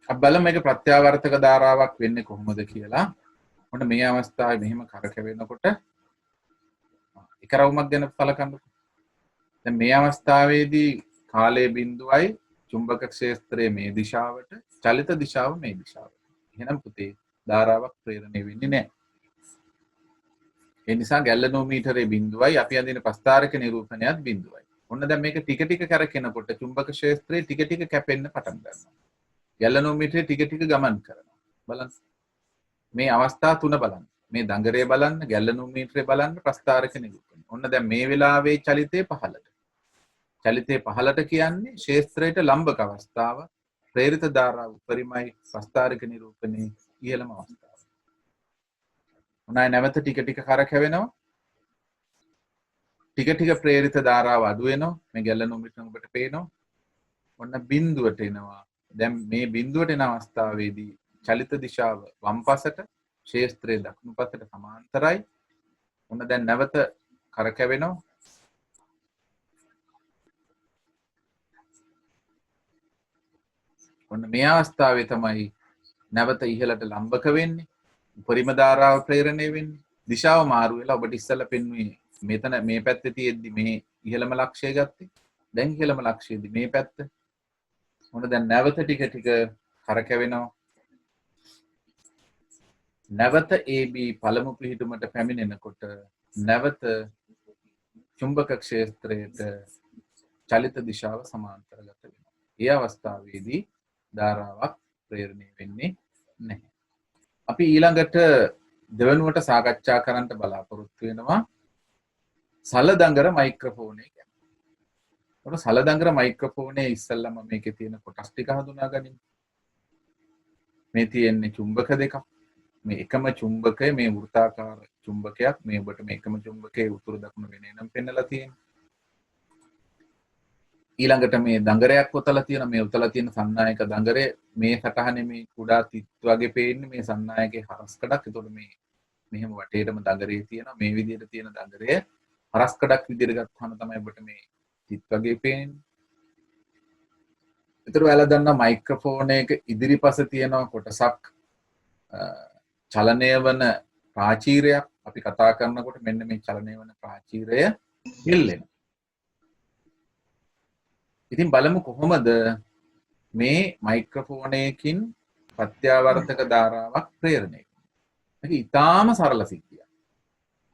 බලමු මේක ප්‍රත්‍යාවර්තක ධාරාවක් වෙන්නේ කොහොමද කියලා. මොන මේ අවස්ථාවේ මෙහෙම කරකැවෙනකොට එක රවුමක් ගැන සලකන්නකො. දැන් මේ අවස්ථාවේදී කාලයේ බිඳුවයි චුම්බක ක්ෂේත්‍රයේ මේ දිශාවට චලිත දිශාව මේ දිශාවට. එහෙනම් පුතේ ධාරාවක් ප්‍රේරණය වෙන්නේ නැහැ. ඒ නිසා ගැල්ලනෝමීටරයේ බිඳුවයි අපි අඳින ප්‍රස්ථාරක නිරූපණයත් බිඳුවයි. ඔන්න දැන් මේක ටික ටික කරකිනකොට චුම්බක ක්ෂේත්‍රයේ ටික ටික කැපෙන්න පටන් ගන්නවා. ගැල්ලනෝමීටරේ ටික ටික ගමන් කරනවා. බලන්න. මේ අවස්ථා තුන බලන්න. මේ දඟරය බලන්න, ගැල්ලනෝමීටරේ බලන්න, ප්‍රස්ථාරක නිරූපණය. ඔන්න දැන් මේ වෙලාවේ චලිතේ පහළට. චලිතේ පහළට කියන්නේ ක්ෂේත්‍රයට ලම්බක අවස්ථාව. ප්‍රේරිත ධාරාව උපරිමයි, ප්‍රස්ථාරක නිරූපණේ ඉහළම අවස්ථාව. උනායි නැවත ටික ටික කරකැවෙනවා. ටික ටික ප්‍රේරිත ධාරාව අඩු වෙනවා. මේ ගැල්ලනෝමීටරෙන් ඔබට පේනවා. ඔන්න බිඳුවට එනවා. දැන් මේ බිඳුවට එන අවස්ථාවේදී චලිත දිශාව වම් පසට ක්ෂේත්‍රයේ දකුණු පසට සමාන්තරයි. ඔන්න දැන් නැවත කරකැවෙනවා. ඔන්න මේ අවස්ථාවේ තමයි නැවත ඉහළට ලම්බක වෙන්නේ. උපරිම ධාරාව ප්‍රේරණය වෙන්නේ. දිශාව මාරු වෙලා ඔබට ඉස්සෙල්ලා පෙන්වුවේ මෙතන මේ පැත්තේ තියෙද්දි මේ ඉහළම ලක්ෂය ගත්තේ. දැන් ඉහළම ලක්ෂයේදී මේ පැත්ත. ඔන්න දැන් නැවත ටික ටික කරකැවෙනවා. නැවත AB පළමු පිහිටුමට පැමිණෙනකොට නැවත චුම්බක ක්ෂේත්‍රයට චලිත දිශාව සමාන්තරගත වෙනවා. ඒ අවස්ථාවේදී ධාරාවක් ප්‍රේරණය වෙන්නේ නැහැ. අපි ඊළඟට දෙවනුවට සාකච්ඡා කරන්න බලාපොරොත්තු වෙනවා සලදඟර මයික්‍රොෆෝනය ගැන. ඔන්න සලදඟර මයික්‍රොෆෝනයේ ඉස්සෙල්ලාම මේකේ තියෙන කොටස් ටික හඳුනා ගනිමු. මේ තියෙන්නේ චුම්බක දෙකක්. මේ එකම චුම්බකය මේ වෘත්තාකාර චුම්බකයක්. මේ ඔබට මේ එකම චුම්බකයේ උතුරු දකුණ වෙන නම් පෙන්නලා තියෙනවා. ඊළඟට මේ දඟරයක් ඔතලා තියෙන මේ ඔතලා තියෙන සන්නායක දඟරය මේ සටහනේ මේ කුඩා තිත් වගේ පේන්නේ මේ සන්නායකේ හරස් කඩක්. ඒතකොට මේ මෙහෙම වටේටම දඟරේ තියෙනවා. මේ විදිහට තියෙන දඟරය හරස් කඩක් විදිහට ගත්තාම තමයි ඔබට මේ තිත් වගේ පේන්නේ. ඒතර ඔයාලා දන්නා මයික්‍රොෆෝන් එක ඉදිරිපස තියෙන කොටසක් චලනය වන ප්‍රාචීරයක්. අපි කතා කරනකොට මෙන්න මේ චලනය වන ප්‍රාචීරය හෙල්ලෙනවා. ඉතින් බලමු කොහොමද මේ මයික්‍රොෆෝන් එකකින් ප්‍රත්‍යාවර්තක ධාරාවක් ප්‍රේරණය වෙන්නේ. මේක ඊටාම සරල සිද්ධියක්.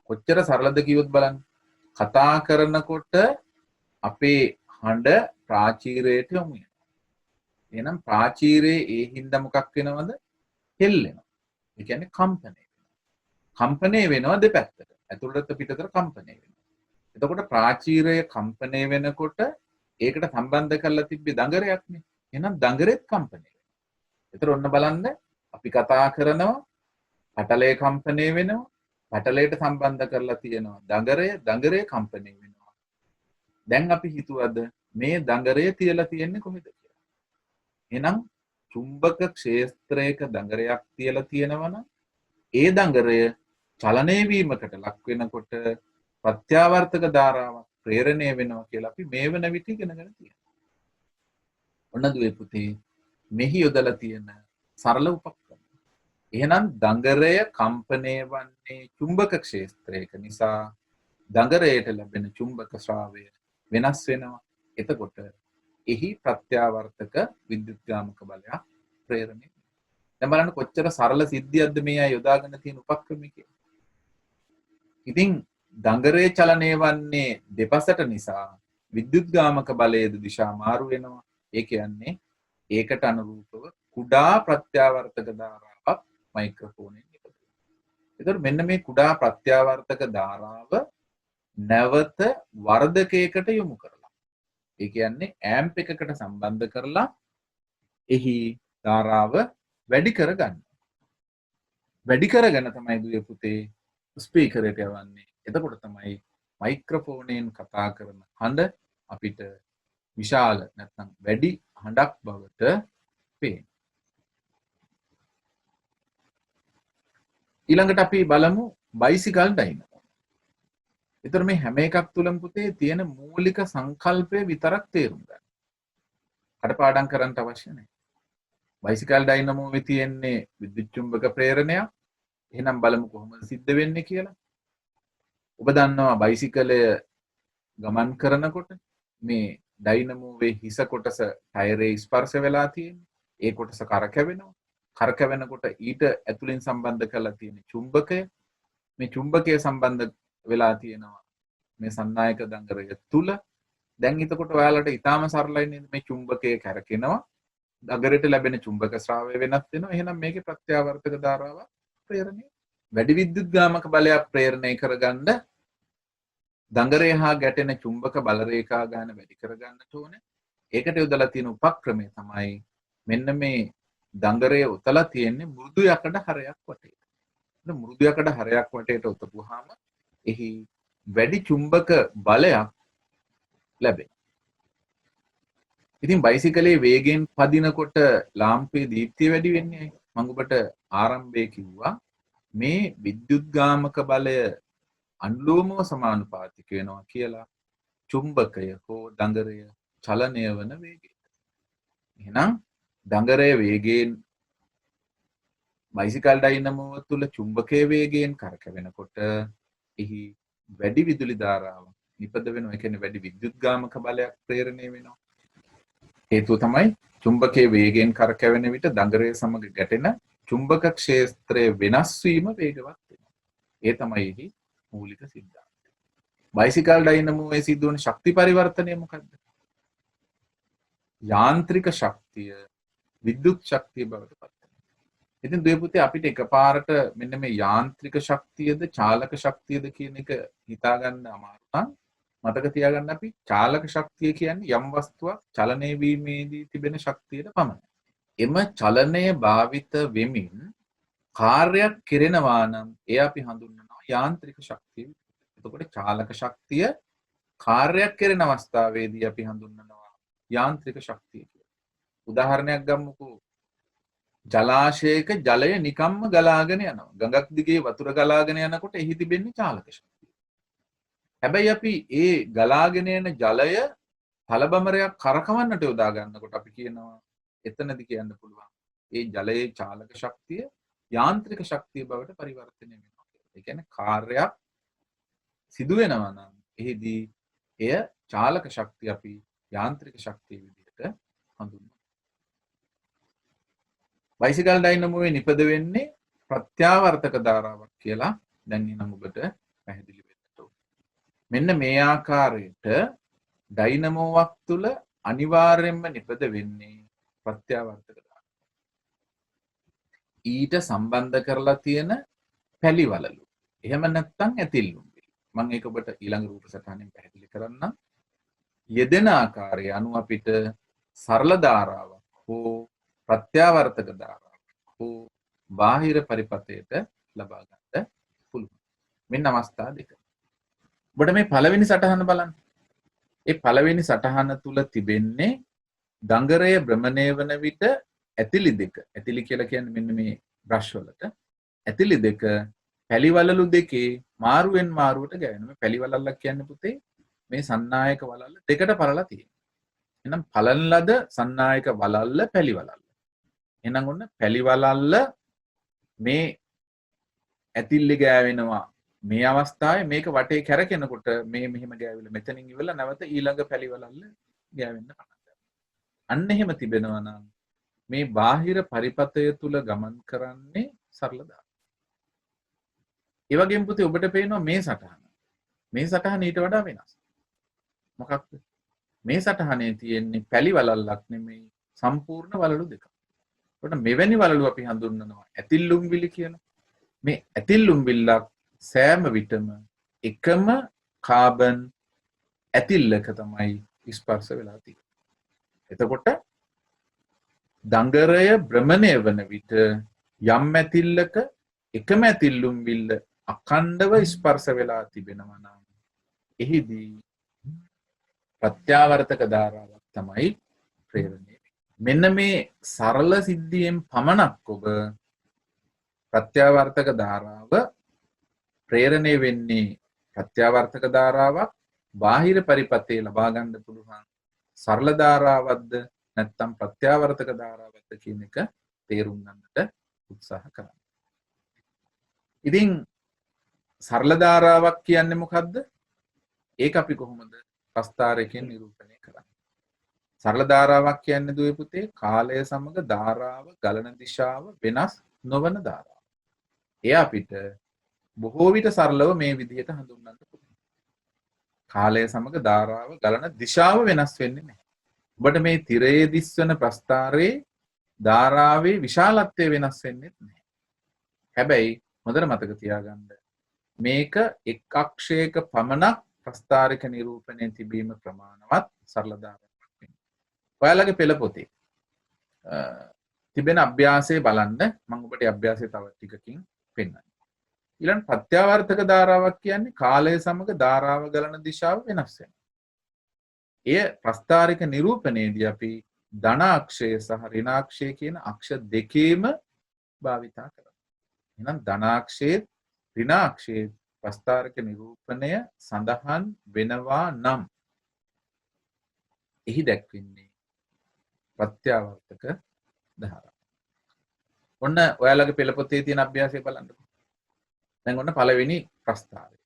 කොච්චර සරලද කිව්වොත් බලන්න. කතා කරනකොට අපේ හඬ ප්‍රාචීරයට යොමු වෙනවා. එහෙනම් ප්‍රාචීරයේ ඒ හින්දා මොකක් වෙනවද? හෙල්ලෙනවා. ඒ කියන්නේ කම්පණය වෙනවා. කම්පණය වෙනවා දෙපැත්තට. ඇතුළත පිටතට කම්පණය වෙනවා. එතකොට ප්‍රාචීරය කම්පණය වෙනකොට ඒකට සම්බන්ධ කරලා තිබ්බේ දඟරයක්නේ. එහෙනම් දඟරෙත් කම්පණය වෙනවා. ඒතර ඔන්න බලන්න අපි කතා කරනවා පටලය කම්පණය වෙනවා. පැටලයට සම්බන්ධ කරලා තියෙනවා දඟරය කම්පණය වෙනවා. දැන් අපි හිතුවද මේ දඟරය තියලා තියෙන්නේ කොහෙද කියලා. එහෙනම් චුම්බක ක්ෂේත්‍රයක දඟරයක් තියලා තියෙනවා නම් ඒ දඟරය චලනය වීමකට ලක් වෙනකොට ප්‍රත්‍යාවර්තක ධාරාවක් ප්‍රේරණය වෙනවා කියලා අපි මේ වෙන විට ඉගෙනගෙන තියෙනවා. ඔන්න දුවේ පුතේ මෙහි යොදලා තියෙන සරල උපක්‍රම. එහෙනම් දඟරය කම්පණය වන්නේ චුම්බක ක්ෂේත්‍රයක නිසා දඟරයට ලැබෙන චුම්බක ශ්‍රාවය වෙනස් වෙනවා. එතකොට එහි ප්‍රත්‍යාවර්තක විද්‍යුත්ගාමක බලයක් ප්‍රේරණය වෙනවා. දැන් බලන්න කොච්චර සරල සිද්ධියක්ද මේ අය යොදාගෙන තියෙන උපක්‍රමය කියලා. ඉතින් දඟරේ චලනය වන්නේ දෙපසට නිසා විද්‍යුත්ගාමක බලයේද දිශා මාරු වෙනවා. ඒ කියන්නේ ඒකට අනුරූපව කුඩා ප්‍රත්‍යාවර්තක ධාරාවක් මයික්‍රොෆෝනයෙන් නිපදවෙනවා. ඒතකොට මෙන්න මේ කුඩා ප්‍රත්‍යාවර්තක ධාරාව නැවත වර්ධකයකට යොමු කරලා. ඒ කියන්නේ ඇම්ප් එකකට සම්බන්ධ කරලා එහි ධාරාව වැඩි කරගන්න. වැඩි කරගෙන තමයි දුවේ පුතේ ස්පීකරයට යවන්නේ. එතකොට තමයි මයික්‍රොෆෝනයෙන් කතා කරන හඬ අපිට විශාල නැත්නම් වැඩි හඬක් බවට පේනවා. ඊළඟට අපි බලමු බයිසිකල් ඩයිනමෝ. ඒතර මේ හැම එකක් තුලම පුතේ තියෙන මූලික සංකල්පය විතරක් තේරුම් ගන්න. කඩපාඩම් කරන්න අවශ්‍ය නැහැ. බයිසිකල් ඩයිනමෝවේ තියෙන්නේ විද්‍යුත් චුම්බක ප්‍රේරණයක්. එහෙනම් බලමු කොහොමද සිද්ධ වෙන්නේ කියලා. ඔබ දන්නවා බයිසිකලය ගමන් කරනකොට මේ ඩයිනමෝවේ හිස කොටස ටයරේ ස්පර්ශ වෙලා තියෙන්නේ. ඒ කොටස කරකැවෙනවා. කරකැවෙනකොට ඊට ඇතුලින් සම්බන්ධ කරලා තියෙන චුම්බකය මේ චුම්බකය සම්බන්ධ වෙලා තියෙනවා මේ සන්නායක දංගරය තුල. දැන් එතකොට ඔයාලට ඊටාම සරලයි නේද මේ චුම්බකය කැරකෙනවා. දඟරයට ලැබෙන චුම්බක ශ්‍රාවය වෙනස් වෙනවා. එහෙනම් මේකේ ප්‍රත්‍යාවර්තක ධාරාව ප්‍රේරණය වැඩි විද්‍යුත්ගාමක බලයක් ප්‍රේරණය කරගන්න දඟරය හා ගැටෙන චුම්බක බල රේඛා ගාන වැඩි කරගන්නට ඕනේ. ඒකට යොදලා තියෙන උපක්‍රමය තමයි මෙන්න මේ දඟරය උතලා තියෙන්නේ මෘදු යකඩ හරයක් වටේට. මෘදු යකඩ හරයක් වටේට උතපුවාම එහි වැඩි චුම්බක බලයක් ලැබෙනවා. ඉතින් බයිසිකලේ වේගයෙන් පදිනකොට ලාම්පුවේ දීප්තිය වැඩි වෙන්නේ. මම ඔබට ආරම්භයේ කිව්වා මේ විද්‍යුත්ගාමක බලය අනුලෝමව සමානුපාතික වෙනවා කියලා චුම්බකය හෝ දඟරය චලනය වන වේගයට. එහෙනම් දඟරය වේගයෙන් බයිසිකල් ඩයිනමෝ තුල චුම්බකයේ වේගයෙන් කරකැවෙනකොට එහි වැඩි විදුලි ධාරාවක් නිපද වෙනවා. ඒ කියන්නේ වැඩි විද්‍යුත්ගාමක බලයක් ප්‍රේරණය වෙනවා. හේතුව තමයි චුම්බකයේ වේගයෙන් කරකැවෙන විට දඟරය සමග ගැටෙන චුම්බක ක්ෂේත්‍රයේ වෙනස් වීම වේගවත් වෙනවා. ඒ තමයි එහි මූලික සිද්ධාන්තය. බයිසිකල් ඩයිනමෝයේ සිදුවන ශක්ති පරිවර්තනය මොකක්ද? යාන්ත්‍රික ශක්තිය විද්‍යුත් ශක්තිය බවට පත් වෙනවා. ඉතින් දුවේ පුතේ අපිට එකපාරට මෙන්න මේ යාන්ත්‍රික ශක්තියද චාලක ශක්තියද කියන එක හිතා ගන්න අමාරු නම් මතක තියාගන්න අපි චාලක ශක්තිය කියන්නේ යම් වස්තුවක් චලනය වීමේදී තිබෙන ශක්තියට පමණයි. එම චලනය භාවිත වෙමින් කාර්යයක් කෙරෙනවා නම් එය අපි හඳුන්වනවා යාන්ත්‍රික ශක්තිය. එතකොට චාලක ශක්තිය කාර්යයක් කෙරෙන අවස්ථාවේදී අපි හඳුන්වනවා යාන්ත්‍රික ශක්තිය කියලා. උදාහරණයක් ගමුකෝ. ජලාශයක ජලය නිකම්ම ගලාගෙන යනවා. ගඟක් දිගේ වතුර ගලාගෙන යනකොට එහි තිබෙන්නේ චාලක ශක්තිය. හැබැයි අපි ඒ ගලාගෙන යන ජලය පළබමරයක් කරකවන්නට යොදා ගන්නකොට අපි කියනවා එතනදි කියන්න පුළුවන් ඒ ජලයේ චාලක ශක්තිය යාන්ත්‍රික ශක්තිය බවට පරිවර්තනය වෙනවා කියලා. ඒ කියන්නේ කාර්යයක් සිදු වෙනවා නම් එහිදී එය චාලක ශක්තිය අපි යාන්ත්‍රික ශක්තිය විදිහට හඳුන්වනවා. බයිසිකල් ඩයිනමෝවේ නිපද වෙන්නේ ප්‍රත්‍යාවර්තක ධාරාවක් කියලා දැන් නම් ඔබට පැහැදිලි වෙන්නට ඕන. මෙන්න මේ ආකාරයට ඩයිනමෝවක් තුල අනිවාර්යයෙන්ම නිපද වෙන්නේ ප්‍රත්‍යාවර්තක ධාරාව. ඊට සම්බන්ධ කරලා තියෙන පැලිවලලු. එහෙම නැත්නම් ඇතිල්ලු. මම ඒක ඔබට ඊළඟ රූප සටහනෙන් පැහැදිලි කරන්නම්. යෙදෙන ආකාරය අනුව අපිට සරල ධාරාවක් හෝ ප්‍රත්‍යාවර්තක ධාරාවක් හෝ බාහිර පරිපථයට ලබා ගන්න පුළුවන්. මෙන්න අවස්ථා දෙක. ඔබට මේ පළවෙනි සටහන බලන්න. ඒ පළවෙනි සටහන තුල තිබෙන්නේ දඟරය භ්‍රමණය වන විට ඇතිලි දෙක. ඇතිලි කියලා කියන්නේ මෙන්න මේ බ්‍රෂ් වලට. ඇතිලි දෙක පැලිවලලු දෙකේ මාරුවෙන් මාරුවට ගෑවෙනවා. මේ පැලිවලල්ලක් කියන්නේ පුතේ මේ සන්නායක වලල්ල දෙකට පරලා තියෙනවා. එහෙනම් පලන ලද සන්නායක වලල්ල පැලිවලල්ල. එහෙනම් ඔන්න පැලිවලල්ල මේ ඇතිල්ලි ගෑවෙනවා. මේ අවස්ථාවේ මේක වටේ කැරකෙනකොට මේ මෙහෙම ගෑවිලා මෙතනින් ඉවරලා නැවත ඊළඟ පැලිවලල්ල ගෑවෙන්න පටන් ගන්නවා. අන්න එහෙම තිබෙනවා නම් මේ බාහිර පරිපතය තුල ගමන් කරන්නේ සරල දාර. ඒ වගේම පුතේ ඔබට පේනවා මේ සටහන. මේ සටහන ඊට වඩා වෙනස්. මොකක්ද? මේ සටහනේ තියෙන්නේ පැලිවලල්ලක් නෙමෙයි සම්පූර්ණ වලලු දෙකක්. ඒකට මෙවැනි වලලු අපි හඳුන්වනවා ඇතිල්ලුම් විලි කියලා. මේ ඇතිල්ලුම් විල්ලක් සෑම විටම එකම කාබන් ඇතිල්ලක තමයි ස්පර්ශ වෙලා තියෙන්නේ. එතකොට දඟරය භ්‍රමණය වන විට යම් ඇතිල්ලක එකම ඇතිල්ලුම් විල්ල අඛණ්ඩව ස්පර්ශ වෙලා තිබෙනවා නම් එහිදී ප්‍රත්‍යාවර්තක ධාරාවක් තමයි ප්‍රේරණය වෙන්නේ. මෙන්න මේ සරල සිද්ධියෙන් පමණක් ඔබ ප්‍රත්‍යාවර්තක ධාරාව ප්‍රේරණය වෙන්නේ ප්‍රත්‍යාවර්තක ධාරාවක් බාහිර පරිපතේ ලබා ගන්න පුළුවන් සරල ධාරාවක්ද නැත්නම් ප්‍රත්‍යාවර්තක ධාරාවක්ද කියන එක තේරුම් ගන්නට උත්සාහ කරන්න. ඉතින් සරල ධාරාවක් කියන්නේ මොකද්ද? ඒක අපි කොහොමද ප්‍රස්ථාරයකින් නිරූපණය කරන්නේ? සරල ධාරාවක් කියන්නේ දුවේ පුතේ කාලය සමග ධාරාව ගලන දිශාව වෙනස් නොවන ධාරාව. එය අපිට බොහෝ විට සරලව මේ විදිහට හඳුන්වන්න පුළුවන්. කාලය සමග ධාරාව ගලන දිශාව වෙනස් වෙන්නේ නැහැ. ඔබට මේ තිරයේ දිස්වන ප්‍රස්ථාරයේ ධාරාවේ විශාලත්වය වෙනස් වෙන්නේ නැහැ. හැබැයි හොඳට මතක තියාගන්න මේක එක් අක්ෂයක පමණක් ප්‍රස්ථාරික නිරූපණයෙන් තිබීම ප්‍රමාණවත් සරල ධාරාවක් වෙනවා. ඔයාලගේ පෙළ පොතේ තිබෙන අභ්‍යාසය බලන්න මම ඔබට අභ්‍යාසය තව ටිකකින් පෙන්නන්නම්. ඊළඟ ප්‍රත්‍යාවර්තක ධාරාවක් කියන්නේ කාලය සමග ධාරාව ගලන දිශාව වෙනස් වෙනවා. එය ප්‍රස්ථාරික නිරූපණයේදී අපි ධන අක්ෂය සහ ඍණ අක්ෂය කියන අක්ෂ දෙකේම භාවිතා කරනවා. එහෙනම් ධන අක්ෂයේ ඍණ අක්ෂයේ ප්‍රස්ථාරික නිරූපණය සඳහන් වෙනවා නම් එහි දැක්වෙන්නේ ප්‍රත්‍යාවර්තක ධාරාව. ඔන්න ඔයාලගේ පෙළ පොතේ තියෙන අභ්‍යාසය බලන්නකෝ. දැන් ඔන්න පළවෙනි ප්‍රස්ථාරය.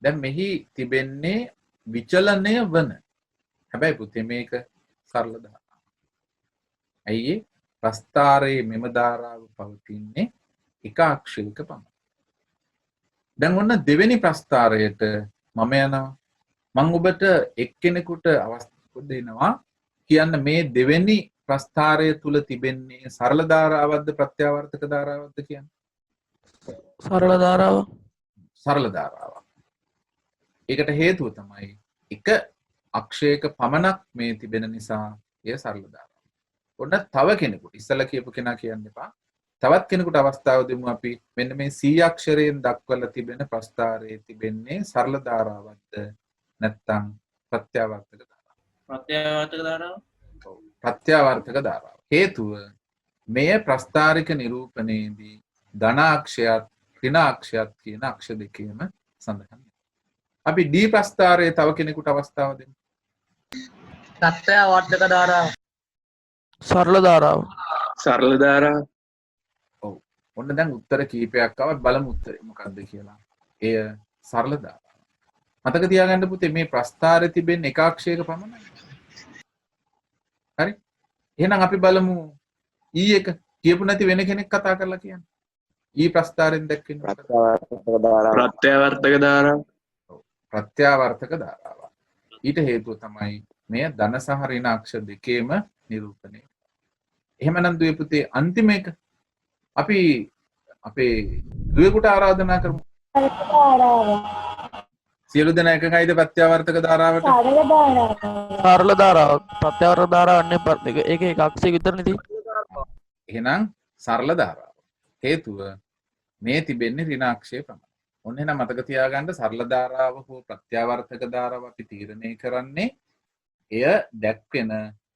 දැන් මෙහි තිබෙන්නේ විචලනය වන. හැබැයි පුතේ මේක සරල ධාරාවක්. ඇයි ඒ? ප්‍රස්ථාරයේ මෙම ධාරාව පවතින්නේ එක අක්ෂයක පමණයි. දැන් ඔන්න දෙවෙනි ප්‍රස්ථාරයට මම යනවා. මම ඔබට එක්කෙනෙකුට අවස්ථාවක් දෙනවා කියන්න මේ දෙවෙනි ප්‍රස්ථාරය තුල තිබෙන්නේ සරල ධාරාවක්ද ප්‍රත්‍යාවර්තක ධාරාවක්ද කියන්නේ? සරල ධාරාව. සරල ධාරාවක්. ඒකට හේතුව තමයි එක අක්ෂයක පමණක් මේ තිබෙන නිසා එය සරල ධාරාවක්. ඔන්න තව කෙනෙකුට ඉස්සලා කියපු කෙනා කියන්න එපා. තවත් කෙනෙකුට අවස්ථාව දෙමු අපි. මෙන්න මේ C අක්ෂරයෙන් දක්වලා තිබෙන ප්‍රස්ථාරයේ තිබෙන්නේ සරල ධාරාවක්ද නැත්නම් ප්‍රත්‍යාවර්තක ධාරාවක්? ප්‍රත්‍යාවර්තක ධාරාව. ඔව්. ප්‍රත්‍යාවර්තක ධාරාව. හේතුව මෙය ප්‍රස්ථාරික නිරූපණයේදී ධන අක්ෂයත් ඍණ අක්ෂයත් කියන අක්ෂ දෙකේම සඳහන් වෙනවා. අපි D ප්‍රස්ථාරයේ තව කෙනෙකුට අවස්ථාව දෙමු. ප්‍රත්‍යාවර්තක ධාරාව. සරල ධාරාව. සරල ධාරාව. ඔව්. ඔන්න දැන් උත්තර කීපයක් ආවත් බලමු උත්තරේ මොකක්ද කියලා. එය සරල ධාරාව. මතක තියාගන්න පුතේ මේ ප්‍රස්ථාරයේ තිබෙන එක අක්ෂයක පමණයි. හරි? එහෙනම් අපි බලමු E එක කියපු නැති වෙන කෙනෙක් කතා කරලා කියන්න. E ප්‍රස්ථාරයෙන් දැක්වෙන ප්‍රත්‍යාවර්තක ධාරාව. ඔව්. ප්‍රත්‍යාවර්තක ධාරාව. ඊට හේතුව තමයි මෙය ධන සහ ඍණ අක්ෂ දෙකේම නිරූපණය. එහෙමනම් දුවේ පුතේ අන්තිම එක අපි අපේ දුවේකට ආරාධනා කරමු. සියලු දෙනා එකගයිද ප්‍රත්‍යාවර්තක ධාරාවට? සරල ධාරාව. ප්‍රත්‍යාවර්තක ධාරාව අන්නේ ඒක එක අක්ෂයක විතරනේ තියෙන්නේ. එහෙනම් සරල ධාරාව. හේතුව මේ තිබෙන්නේ ඍණ අක්ෂය පමණයි. ඔන්න එහෙනම් මතක තියාගන්න සරල ධාරාව හෝ ප්‍රත්‍යාවර්තක ධාරාව අපි තීරණය කරන්නේ එය දැක්වෙන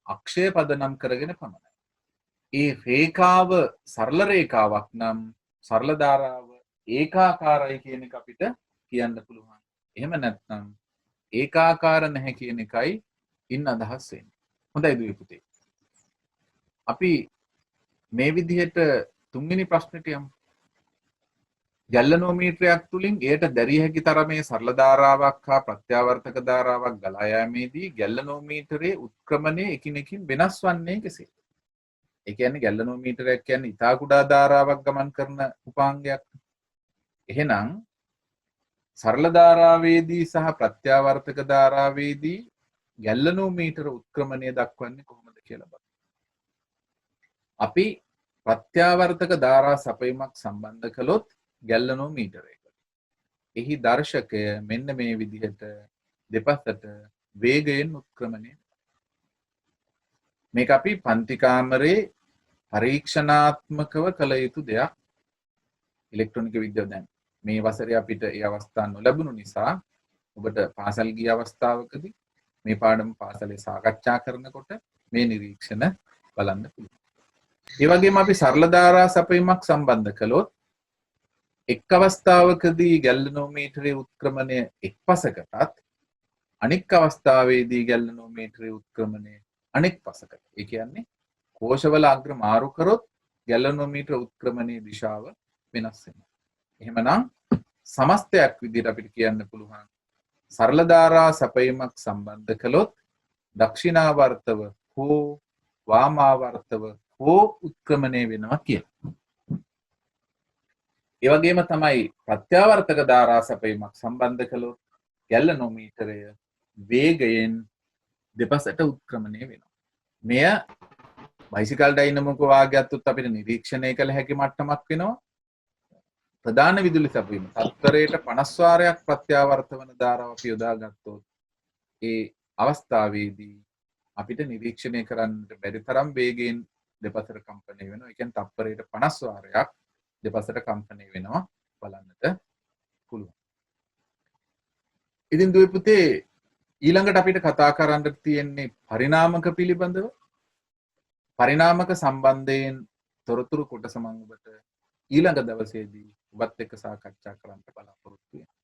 අක්ෂය පදනම් කරගෙන පමණයි. ඒ රේඛාව සරල රේඛාවක් නම් සරල ධාරාව ඒකාකාරයි කියන එක අපිට කියන්න පුළුවන්. එහෙම නැත්නම් ඒකාකාර නැහැ කියන එකයි ඉන් අදහස් වෙන්නේ. හොඳයි දුවේ පුතේ. අපි මේ විදිහට තුන්වෙනි ප්‍රශ්නෙට යමු. ගැල්ලනෝමීටරයක් තුලින් එයට දැරිය හැකි තරමේ සරල ධාරාවක් හා ප්‍රත්‍යාවර්තක ධාරාවක් ගලා යාමේදී ගැල්ලනෝමීටරයේ උත්ක්‍රමණය එකිනෙකින් වෙනස් වන්නේ කෙසේද? ඒ කියන්නේ ගැල්ලනෝමීටරයක් කියන්නේ ඉතා කුඩා ධාරාවක් ගමන් කරන උපාංගයක්. එහෙනම් සරල ධාරාවේදී සහ ප්‍රත්‍යාවර්තක ධාරාවේදී ගැල්ලනෝමීටර උත්ක්‍රමණය දක්වන්නේ කොහොමද කියලා බලමු. අපි ප්‍රත්‍යාවර්තක ධාරා සපයීමක් සම්බන්ධ කළොත් ගැල්ලනෝමීටරයකට. එහි දර්ශකය මෙන්න මේ විදිහට දෙපසට වේගයෙන් උත්ක්‍රමණය. මේක අපි පන්ති කාමරේ පරීක්ෂණාත්මකව කළ යුතු දෙයක්. ඉලෙක්ට්‍රොනික විද්‍යාව දැන් මේ වසරේ අපිට ඒ අවස්ථා නොලැබුණු නිසා ඔබට පාසල් ගිය අවස්ථාවකදී මේ පාඩම පාසලේ සාකච්ඡා කරනකොට මේ නිරීක්ෂණ බලන්න පුළුවන්. ඒ වගේම අපි සරල ධාරා සපයීමක් සම්බන්ධ කළොත් එක් අවස්ථාවකදී ගැල්ලනෝමීටරයේ උත්ක්‍රමණය එක් පසකටත් අනෙක් අවස්ථාවේදී ගැල්ලනෝමීටරයේ උත්ක්‍රමණය අනෙක් පසකට. ඒ කියන්නේ කෝෂවල අග්‍ර මාරු කරොත් ගැල්ලනෝමීටර උත්ක්‍රමණයේ දිශාව වෙනස් වෙනවා. එහෙමනම් සමස්තයක් විදිහට අපිට කියන්න පුළුවන් සරල ධාරා සපයීමක් සම්බන්ධ කළොත් දක්ෂිනාවර්තව හෝ වාමාවර්තව හෝ උත්ක්‍රමණය වෙනවා කියලා. ඒ වගේම තමයි ප්‍රත්‍යාවර්තක ධාරා සපයීමක් සම්බන්ධ කළොත් ගැල්ලනෝමීටරය වේගයෙන් දෙපසට උත්ක්‍රමණය වෙනවා. මෙය බයිසිකල් ඩයිනමෝක වාගයක්ත් අපිට නිරීක්ෂණය කළ හැකි මට්ටමක් වෙනවා. ප්‍රධාන විදුලි සැපයීම තත්පරයට 50 වාරයක් ප්‍රත්‍යාවර්ත වන ධාරාව අපි යොදා ගත්තොත් ඒ අවස්ථාවේදී අපිට නිරීක්ෂණය කරන්නට බැරි තරම් වේගයෙන් දෙපසට කම්පණය වෙනවා. ඒ කියන්නේ තත්පරයට 50 වාරයක් දෙපසට කම්පණය වෙනවා බලන්නට පුළුවන්. ඉතින් දුවේ පුතේ ඊළඟට අපිට කතා කරන්න තියෙන්නේ පරිණාමක පිළිබඳව. පරිණාමක සම්බන්ධයෙන් තොරතුරු කොටස මම ඔබට ඊළඟ දවසේදී ඔබත් එක්ක සාකච්ඡා කරන්න බලාපොරොත්තු වෙනවා.